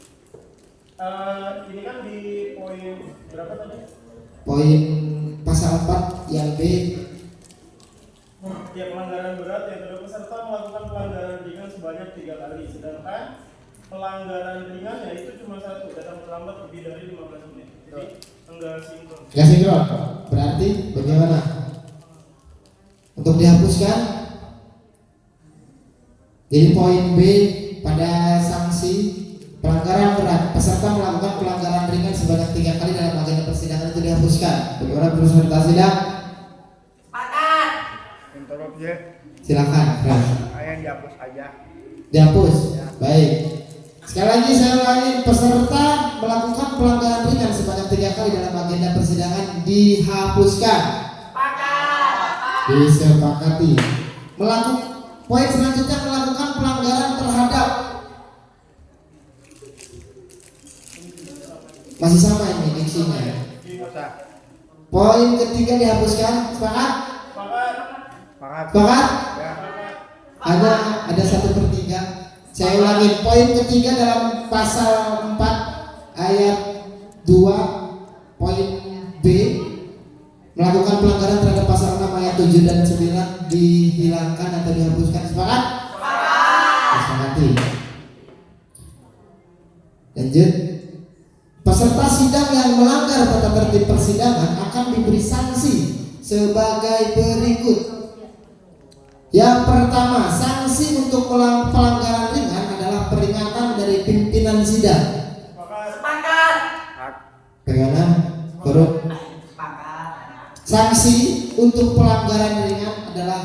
Ini kan di poin berapa tadi? Poin pasal 4 yang B. Ya, pelanggaran berat yang kedua peserta melakukan pelanggaran ringan sebanyak 3 kali, sedangkan pelanggaran ringan ya itu cuma 1, datang terlambat lebih dari 15 menit. Jadi enggak sinkron. Gak sinkron. Berarti bagaimana? Untuk dihapuskan. Jadi poin B pada sanksi pelanggaran berat, peserta melakukan pelanggaran ringan sebanyak 3 kali dalam agenda persidangan itu dihapuskan. Bagaimana peserta sidang? Sepakat. Interupsi. Silakan. Fran. Ayah dihapus aja. Dihapus. Baik. Sekali lagi saya ulangi, peserta melakukan pelanggaran ringan sebanyak 3 kali dalam agenda persidangan dihapuskan. Disepakati. Poin selanjutnya melakukan pelanggaran terhadap. Masih sama ini diksinya. Poin ketiga dihapuskan. Sepakat? Sepakat? Ada 1/3. Saya ulangi, poin ketiga dalam pasal 4 ayat 2 poin B, melakukan pelanggaran terhadap pasal 6 ayat 7 dan 9 dihilangkan atau dihapuskan. Sepakat? Disepakati. Lanjut. Peserta sidang yang melanggar tata tertib persidangan akan diberi sanksi sebagai berikut. Yang pertama, sanksi untuk pelanggaran ringan adalah peringatan dari pimpinan sidang. Sepakat. Bagaimana? Korup. Sanksi untuk pelanggaran ringan adalah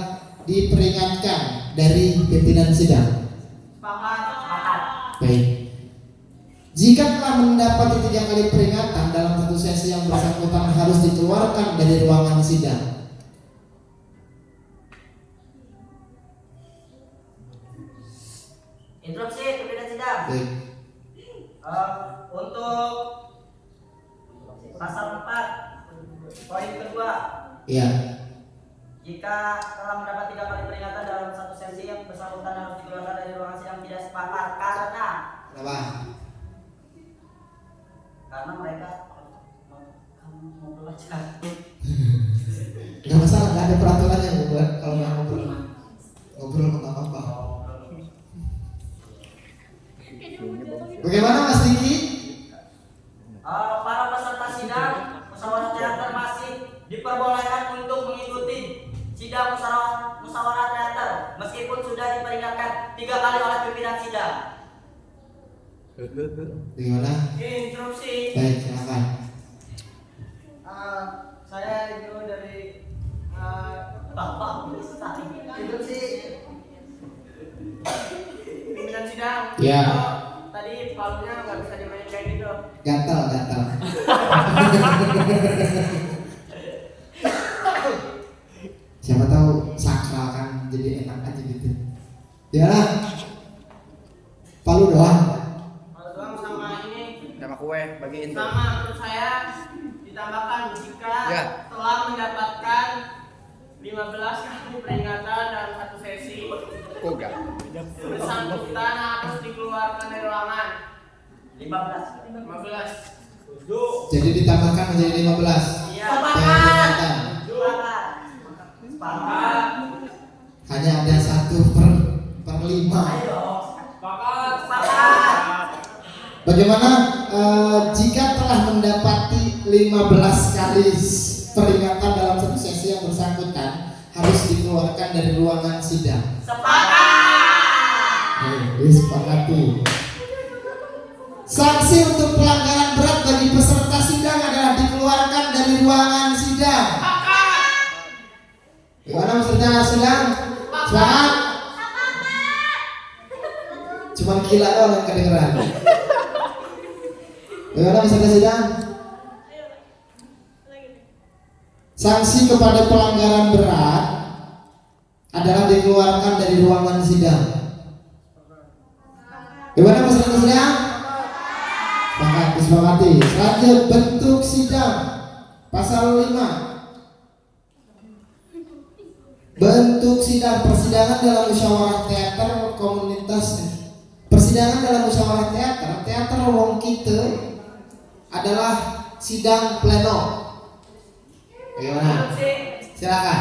diperingatkan dari pimpinan sidang. Sepakat. Baik. Jika telah mendapati 3 kali peringatan dalam satu sesi yang bersangkutan harus dikeluarkan dari ruangan sidang. Interupsi pimpinan sidang. Baik. Untuk pasal 4 poin kedua. Iya. Jika telah mendapat 3 kali peringatan dalam satu sesi yang bersangkutan harus dikeluarkan dari ruangan sidang tidak sepakat karena mereka mau belajar. Nggak masalah, nggak ada peraturan yang membuat kalau nggak ngobrol nggak apa-apa. Bagaimana Mas Diki? Para peserta sidang musyawarah teater masih diperbolehkan untuk mengikuti sidang musyawarah teater meskipun sudah diperingatkan 3 kali oleh pimpinan sidang. Bagaimana? Interupsi. Baik, silakan. Saya itu dari Bapak interupsi pimpinan sidang. Ya. Tadi palunya nggak bisa dimainin kayak gitu. Gatal. Siapa tahu sakral kan jadi enak aja gitu. Ya lah. Palu doang. Sama kue bagiin tuh. Sama menurut saya ditambahkan jika Ya. telah mendapatkan 15 kali peringatan dalam satu sesi Kok enggak? bersangkutan harus dikeluarkan dari ruangan. 15. Jadi ditambahkan menjadi 15. Iya. Peringatan. Sepakat. Hanya ada 1/5. Sepakat. Bagaimana jika telah mendapati 15 kali peringatan dalam satu sesi yang bersangkutan harus dikeluarkan dari ruangan sidang? Sepakat. Disepakati. Sanksi untuk pelanggaran berat bagi peserta sidang adalah dikeluarkan dari ruangan sidang. Gimana peserta sidang? Sepakat? Cuman gila doang yang kedengeran. Bagaimana peserta sidang? Sanksi kepada pelanggaran berat adalah dikeluarkan dari ruangan sidang. Bagaimana peserta sidang? Sepakat, disepakati. Selanjutnya bentuk sidang pasal 5. Bentuk sidang persidangan dalam musyawarah teater komunitas. Persidangan dalam musyawarah teater wong kita adalah sidang pleno. Bagaimana? Silakan.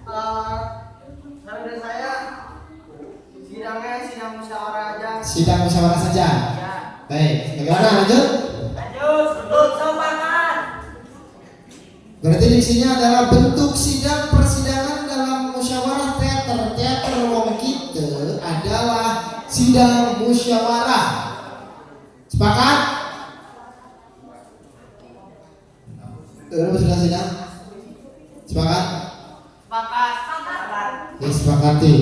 Saran dari saya sidangnya sidang musyawarah aja. Sidang musyawarah saja. Ya. Baik, bagaimana lanjut? Lanjut, betul, sepakat. Berarti diksinya adalah bentuk sidang persidangan dalam musyawarah teater wong kita adalah sidang musyawarah. Sepakat? Sudah sidang? Sepakat? Sepakat. Disepakati.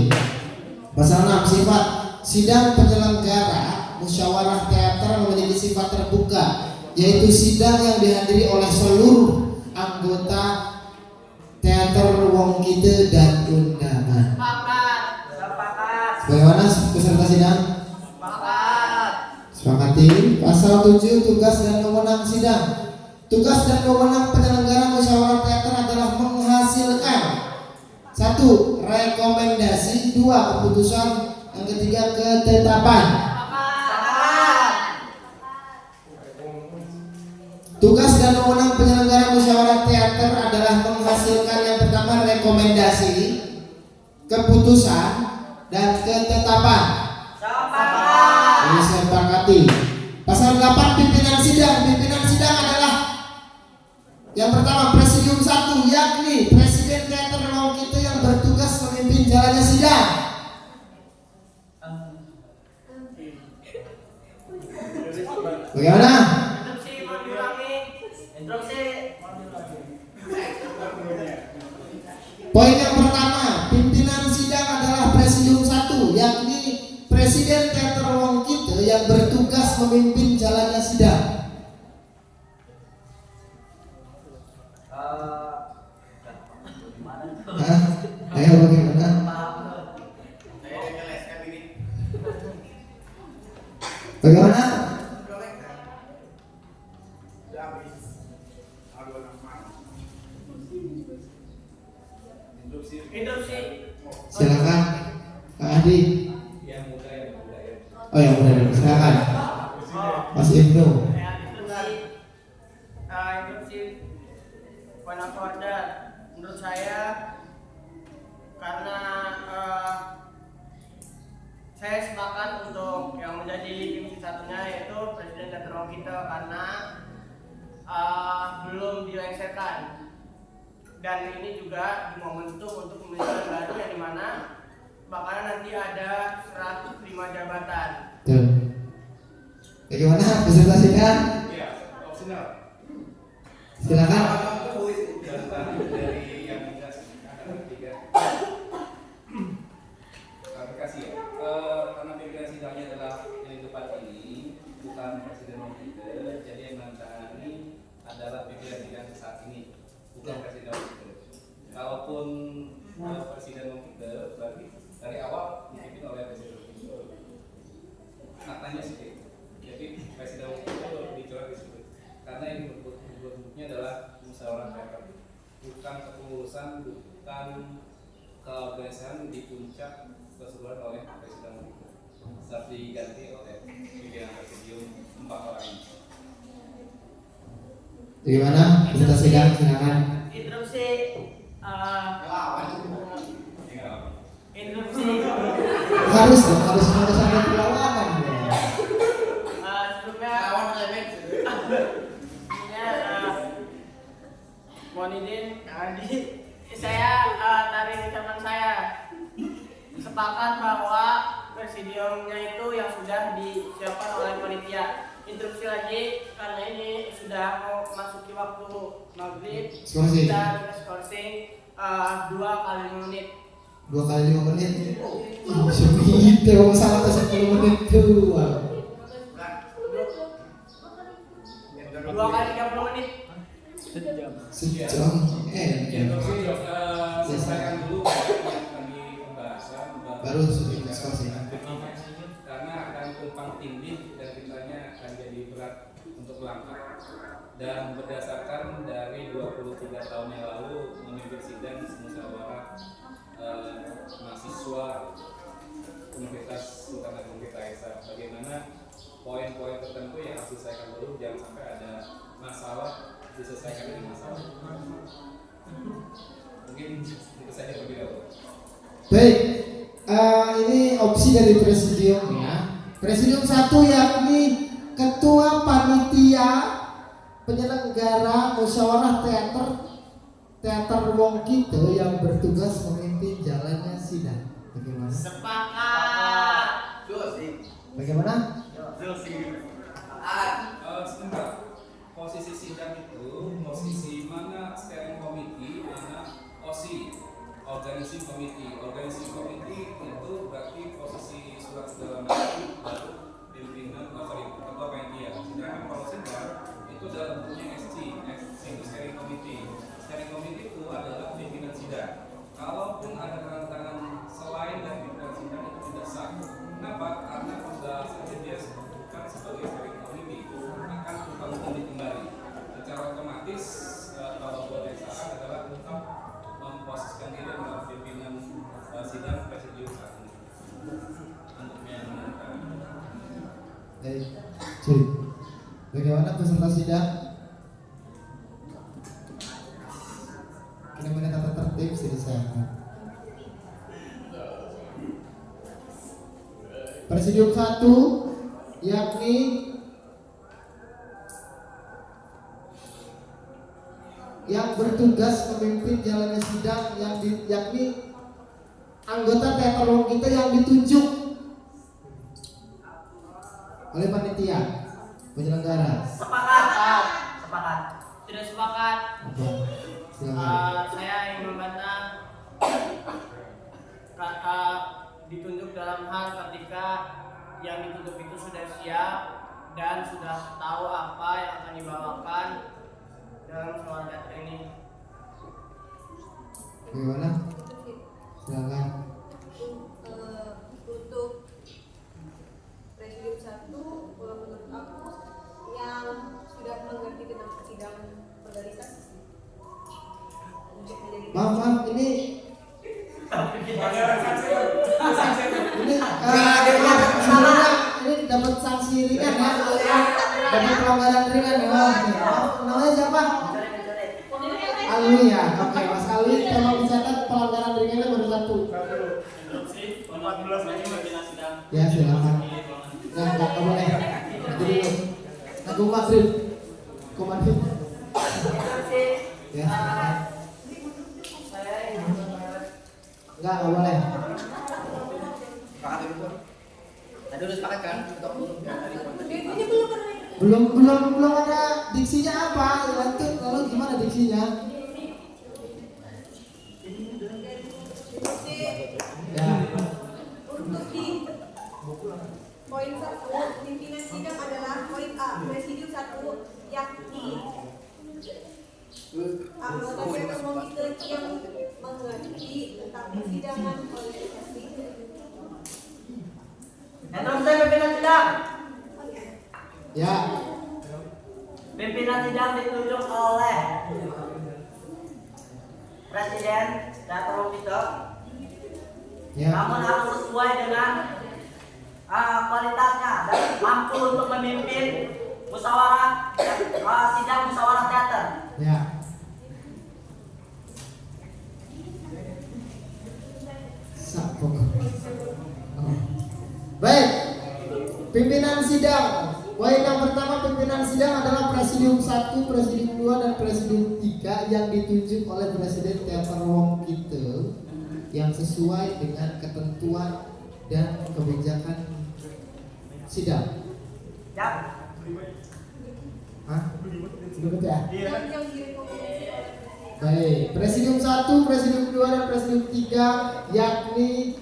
Pasal 6, sifat sidang penyelenggara musyawarah teater memiliki sifat terbuka, yaitu sidang yang dihadiri oleh seluruh anggota teater wong kita dan undangan. Sepakat. Bagaimana peserta sidang? Sepakat. Sepakati. Pasal 7, tugas dan wewenang sidang. Tugas dan wewenang penyelenggara musyawarah teater adalah menghasilkan 1. Rekomendasi, 2. Keputusan, yang ketiga ketetapan. Tugas dan wewenang penyelenggara musyawarah teater adalah menghasilkan yang pertama rekomendasi, keputusan, dan ketetapan. Disepakati. Pasal 8, pimpinan sidang. Pimpinan sidang adalah yang pertama presidium 1, yakni presiden teater wong kita yang bertugas memimpin jalannya sidang. Bagaimana? Poin yang pertama, pimpinan sidang adalah presidium 1, yakni presiden teater wong kita yang bertugas memimpin jalannya sidang. Ayo bagaimana? Bagaimana? Silakan Pak Adi. Oh yang muda dulu, silakan Mas Ibnu. Menurut saya karena saya sepakat untuk yang menjadi tim satunya yaitu presiden teater wong kita karena belum dilengsarkan. Dan ini juga di momentum untuk pemilihan baru yang dimana bakalan nanti ada 105 jabatan. Tuh. Bagaimana peserta sidang? Iya, opsional. Silakan. Dari yang muda ada 3. Klarifikasi ya. Karena pimpinan sidangnya adalah yang di depan ini, bukan presiden kita, jadi yang menangani adalah pimpinan sidang saat ini, bukan presiden kita. Kalaupun presiden kita berarti dari awal dipimpin oleh presiden kita. Faktanya sih, jadi presiden kita dicoret di situ. Karena ini bentuknya adalah musyawarah teater, bukan kepengurusan, bukan keorganisasian di puncak keseluruhan oleh presiden kita. Saat diganti oleh pimpinan presidium 4 orang ini. Bagaimana peserta sidang? Silakan. Interupsi. Harus dong, harus sampai perlawanan. Mohon izin, saya tarik ucapan saya. Sepakat bahwa presidiumnya itu yang sudah disiapkan oleh panitia. Interupsi lagi karena ini sudah mau memasuki waktu maghrib. Kita skorsing 2 kali 5 menit. 2 kali 5 menit. Segitu sama 10 menit tuh. 2 kali 30 menit. Sejam. Selesaikan dulu yang kami pembahasan baru diskusi. Karena akan tumpang tindih dan kitanya akan jadi berat untuk melangkah. Dan berdasarkan dari 23 tahun yang lalu memimpin sidang musyawarah Mungkin itu saja berbeda. Baik, ini opsi dari presidium ya. Presidium 1 yakni ketua panitia penyelenggara musyawarah teater Wong Kito yang bertugas memimpin jalannya sidang. Bagaimana? Sepakat. Bagaimana? Sebentar. Posisi sidang itu posisi mana steering committee, mana OSI, organizing committee. Organizing committee itu berarti posisi surat segala macam baru pimpinan ketua panitia. Sedangkan kalau sidang itu dalam bentuknya SC itu steering committee. Steering committee itu adalah pimpinan sidang. Kalaupun ada tantangan selain dari pimpinan sidang itu tidak sah. Kenapa? Karena pada saat dia bukan sebagai steering committee akan bertanggung kembali. Secara otomatis kalau boleh saran adalah tetap memposisikan diri dalam pimpinan sidang presidium 1 untuk yang menentukan. Baik, Cuy. Bagaimana peserta sidang? Ini tata tertib silakan. Presidium 1 yakni yang bertugas memimpin jalannya sidang yakni anggota teater Wong Kito yang ditunjuk oleh panitia penyelenggara. Sepakat. Tidak sepakat. Oke, silakan. Saya ingin membantah ditunjuk dalam hal ketika yang ditunjuk itu sudah siap dan sudah tahu apa yang akan dibawakan dalam soal teater ini. Bagaimana? Silakan. Untuk presidium 1, menurut aku yang sudah mengerti tentang persidangan organisasi untuk menjadi Maaf, ini ini dapat sanksi ringan ya, dapat pelanggaran ringan ya. Namanya siapa? Alwi ya. Oke, Mas Alwi, tolong dicatat pelanggaran ringannya baru 1. Ya, silakan. Nggak boleh. Nanti dulu. Nunggu maghrib. Komando. Ya. Nggak boleh. Tadi udah sepakat kan? Belum ada diksinya apa? Lalu gimana diksinya? Ya. Untuk di poin 1, pimpinan sidang adalah poin A, presidium 1 yakni anggota teater Wong Kito yang mengerti tentang persidangan organisasi. Interupsi pimpinan sidang. Ya. Pimpinan sidang ditunjuk oleh Presiden Teater Wong Kito. Ya. Namun harus sesuai dengan kualitasnya dan mampu untuk memimpin musyawarah sidang musyawarah teater. Ya. Baik. Pimpinan sidang. Poin yang pertama, pimpinan sidang adalah presidium 1, presidium 2 dan presidium 3 yang ditunjuk oleh Presiden Teater Wong Kito yang sesuai dengan ketentuan dan kebijakan sidang. Ya. Hah? Belum ya? Yang direkomendasi oleh Baik, presidium 1, presidium 2 dan presidium 3 yakni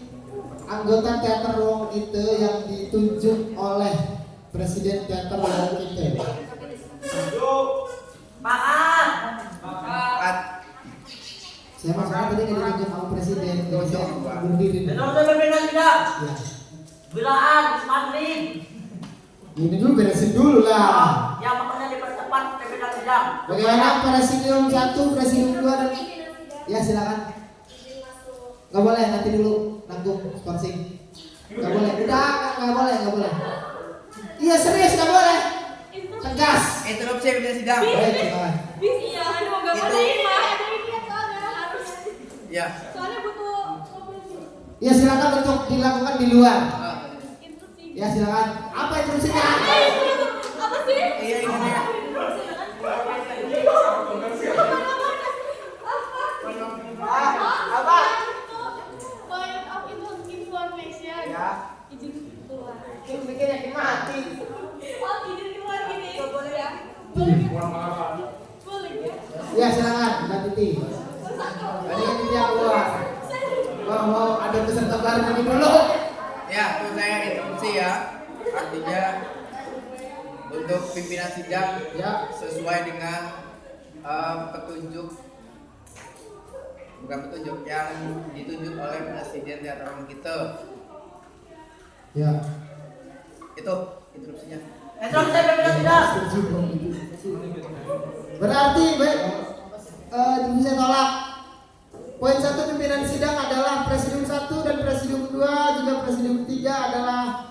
anggota teater Wong Kito yang ditunjuk oleh Presiden Teater Wong Kito. Sepakat. Saya maksudnya tadi nggak ditunjuk sama presiden, jadi saya berdiri. Interupsi pimpinan sidang. Ya. Bilaan maghrib. Ini dulu beresin dulu lah. Yang pokoknya dipercepat pimpinan sidang. Bagaimana presidium 1, presidium 2 dan ya silakan. Nggak boleh, nanti dulu nanggung skorsing. Nggak boleh, udah nggak boleh. Iya serius nggak boleh. Tegas. Interupsi pimpinan sidang. Baik, silakan. Iya, aduh, nggak boleh, Pak. Ya. Soalnya butuh Ya silakan untuk dilakukan di luar. Ya silakan. Apa instruksinya? apa sih? Iya ini nih. Apa? Point of information. Ya. Izin keluar. Yang bikin yakin mati. Oh, izin keluar gini. Boleh ya? Boleh ya? Boleh ya? Ya silakan, Mbak Titi. Tadi kan Titi yang keluar. Mau ada peserta baru ini dulu. Ya, itu saya instruksi ya. Artinya untuk pimpinan sidang Ya. sesuai dengan petunjuk, bukan petunjuk, yang ditunjuk oleh Presiden Teater kita. Ya. Itu instruksinya. Instruksi pimpinan sidang. Berarti baik, saya tolak. Poin 1 pimpinan sidang adalah Presidium 1 dan Presidium 2 juga Presidium 3 adalah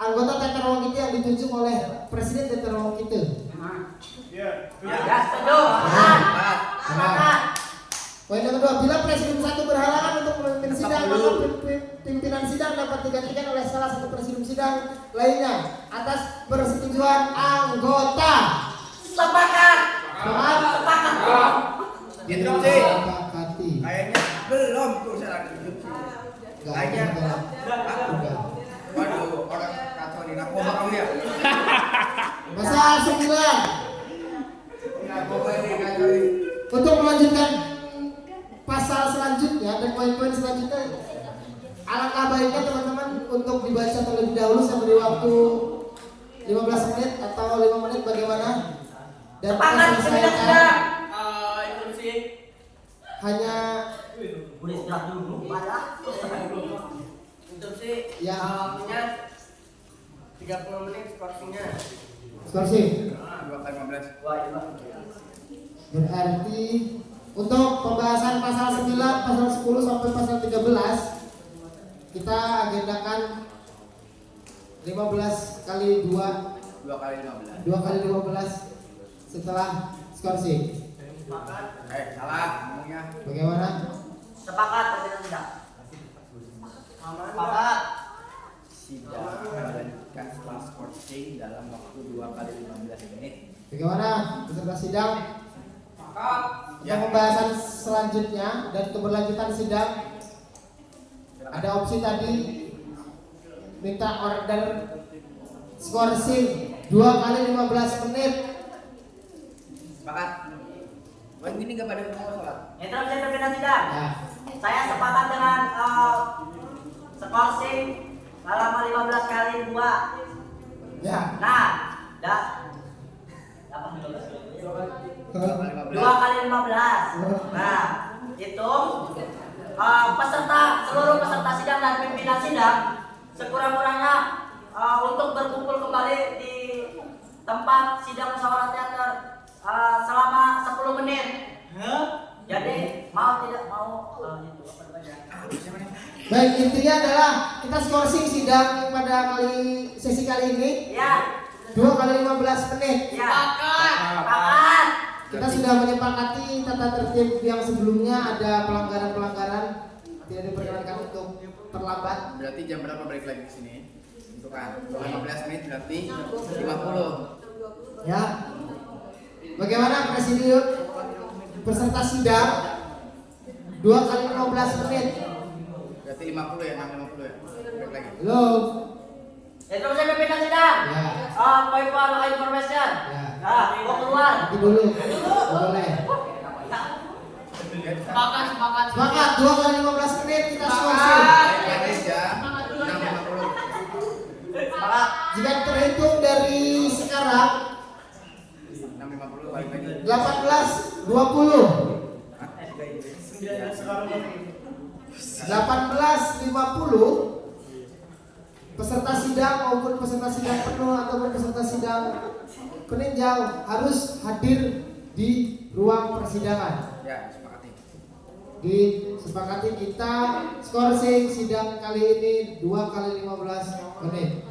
anggota Teater Ruang Kita yang ditunjuk oleh Presiden Teater Ruang Kita. Ya, setuju. Semangat. Poin yang kedua, bila Presidium 1 berhalangan untuk memimpin sidang, maka pimpinan sidang dapat digantikan oleh salah satu Presidium sidang lainnya atas persetujuan anggota. Sepakat. Sepakat? Sepakat. Instruksi. Sepakati. Kayaknya belum tuh saya lagi instruksi. Kayaknya. Waduh, orang kacau nih. Aku bakal ya. Pasal 9. Aku ini kacau nih. Untuk melanjutkan pasal selanjutnya dan poin-poin selanjutnya, alangkah baiknya teman-teman untuk dibaca terlebih dahulu. Saya beri waktu 15 menit atau 5 menit bagaimana? Dan kita Sepakat. selesaikan Instruksi. hanya Boleh sudah dulu. Pada. Instruksi. Ya. Waktunya 30 menit skorsinya. skorsing. 2 Wah, iya. Berarti untuk pembahasan pasal 9, pasal 10 sampai pasal 13 kita agendakan 15 kali 2 kali 15. 2 kali 15 setelah skorsing. Sepakat. Salah ngomongnya. Bagaimana? Sepakat pimpinan sidang. Sepakat. Sidang melanjutkan setelah skorsing dalam waktu 2 kali 15 menit. Bagaimana peserta sidang? Ya. Untuk pembahasan selanjutnya dan keberlanjutan sidang, ada opsi tadi minta order skorsing 2 kali 15 menit. Sepakat. Wah, ini enggak pada mau sholat. Instruksi pimpinan sidang. Ya. Saya sepakat dengan skorsing selama 15 kali 2. Ya. Nah, dua kali 15. Nah, itu seluruh peserta sidang dan pimpinan sidang sekurang-kurangnya untuk berkumpul kembali di tempat sidang musyawarah teater selama 10 menit. Jadi mau tidak mau itu apa namanya? Baik, intinya adalah kita skorsing sidang pada sesi kali ini Ya. 2 kali 15 menit. Ya. Sepakat. Kita sudah menyepakati tata tertib yang sebelumnya ada pelanggaran-pelanggaran tidak diperkenankan untuk terlambat. Berarti jam berapa balik lagi ke sini? Itu kan 15 menit berarti 50. Ya. Bagaimana presidium peserta sidang 2 kali 15 menit. Berarti 50 ya, 50 ya. Balik lagi. Belum. Itu saya pimpinan sidang. Ya. Point for information. Ya. Nah, gua keluar. Nanti dulu. Boleh. Sepakat. Sepakat 2 kali 15 menit kita skorsing. Balik lagi jam 6.50. Jika terhitung dari sekarang 6.50 balik lagi. 18.20 18.50 peserta sidang maupun peserta sidang penuh ataupun peserta sidang peninjau harus hadir di ruang persidangan. Ya, sepakati. Disepakati kita skorsing sidang kali ini 2 kali 15 menit.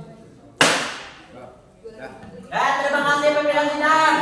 Dah. Terima kasih pimpinan sidang.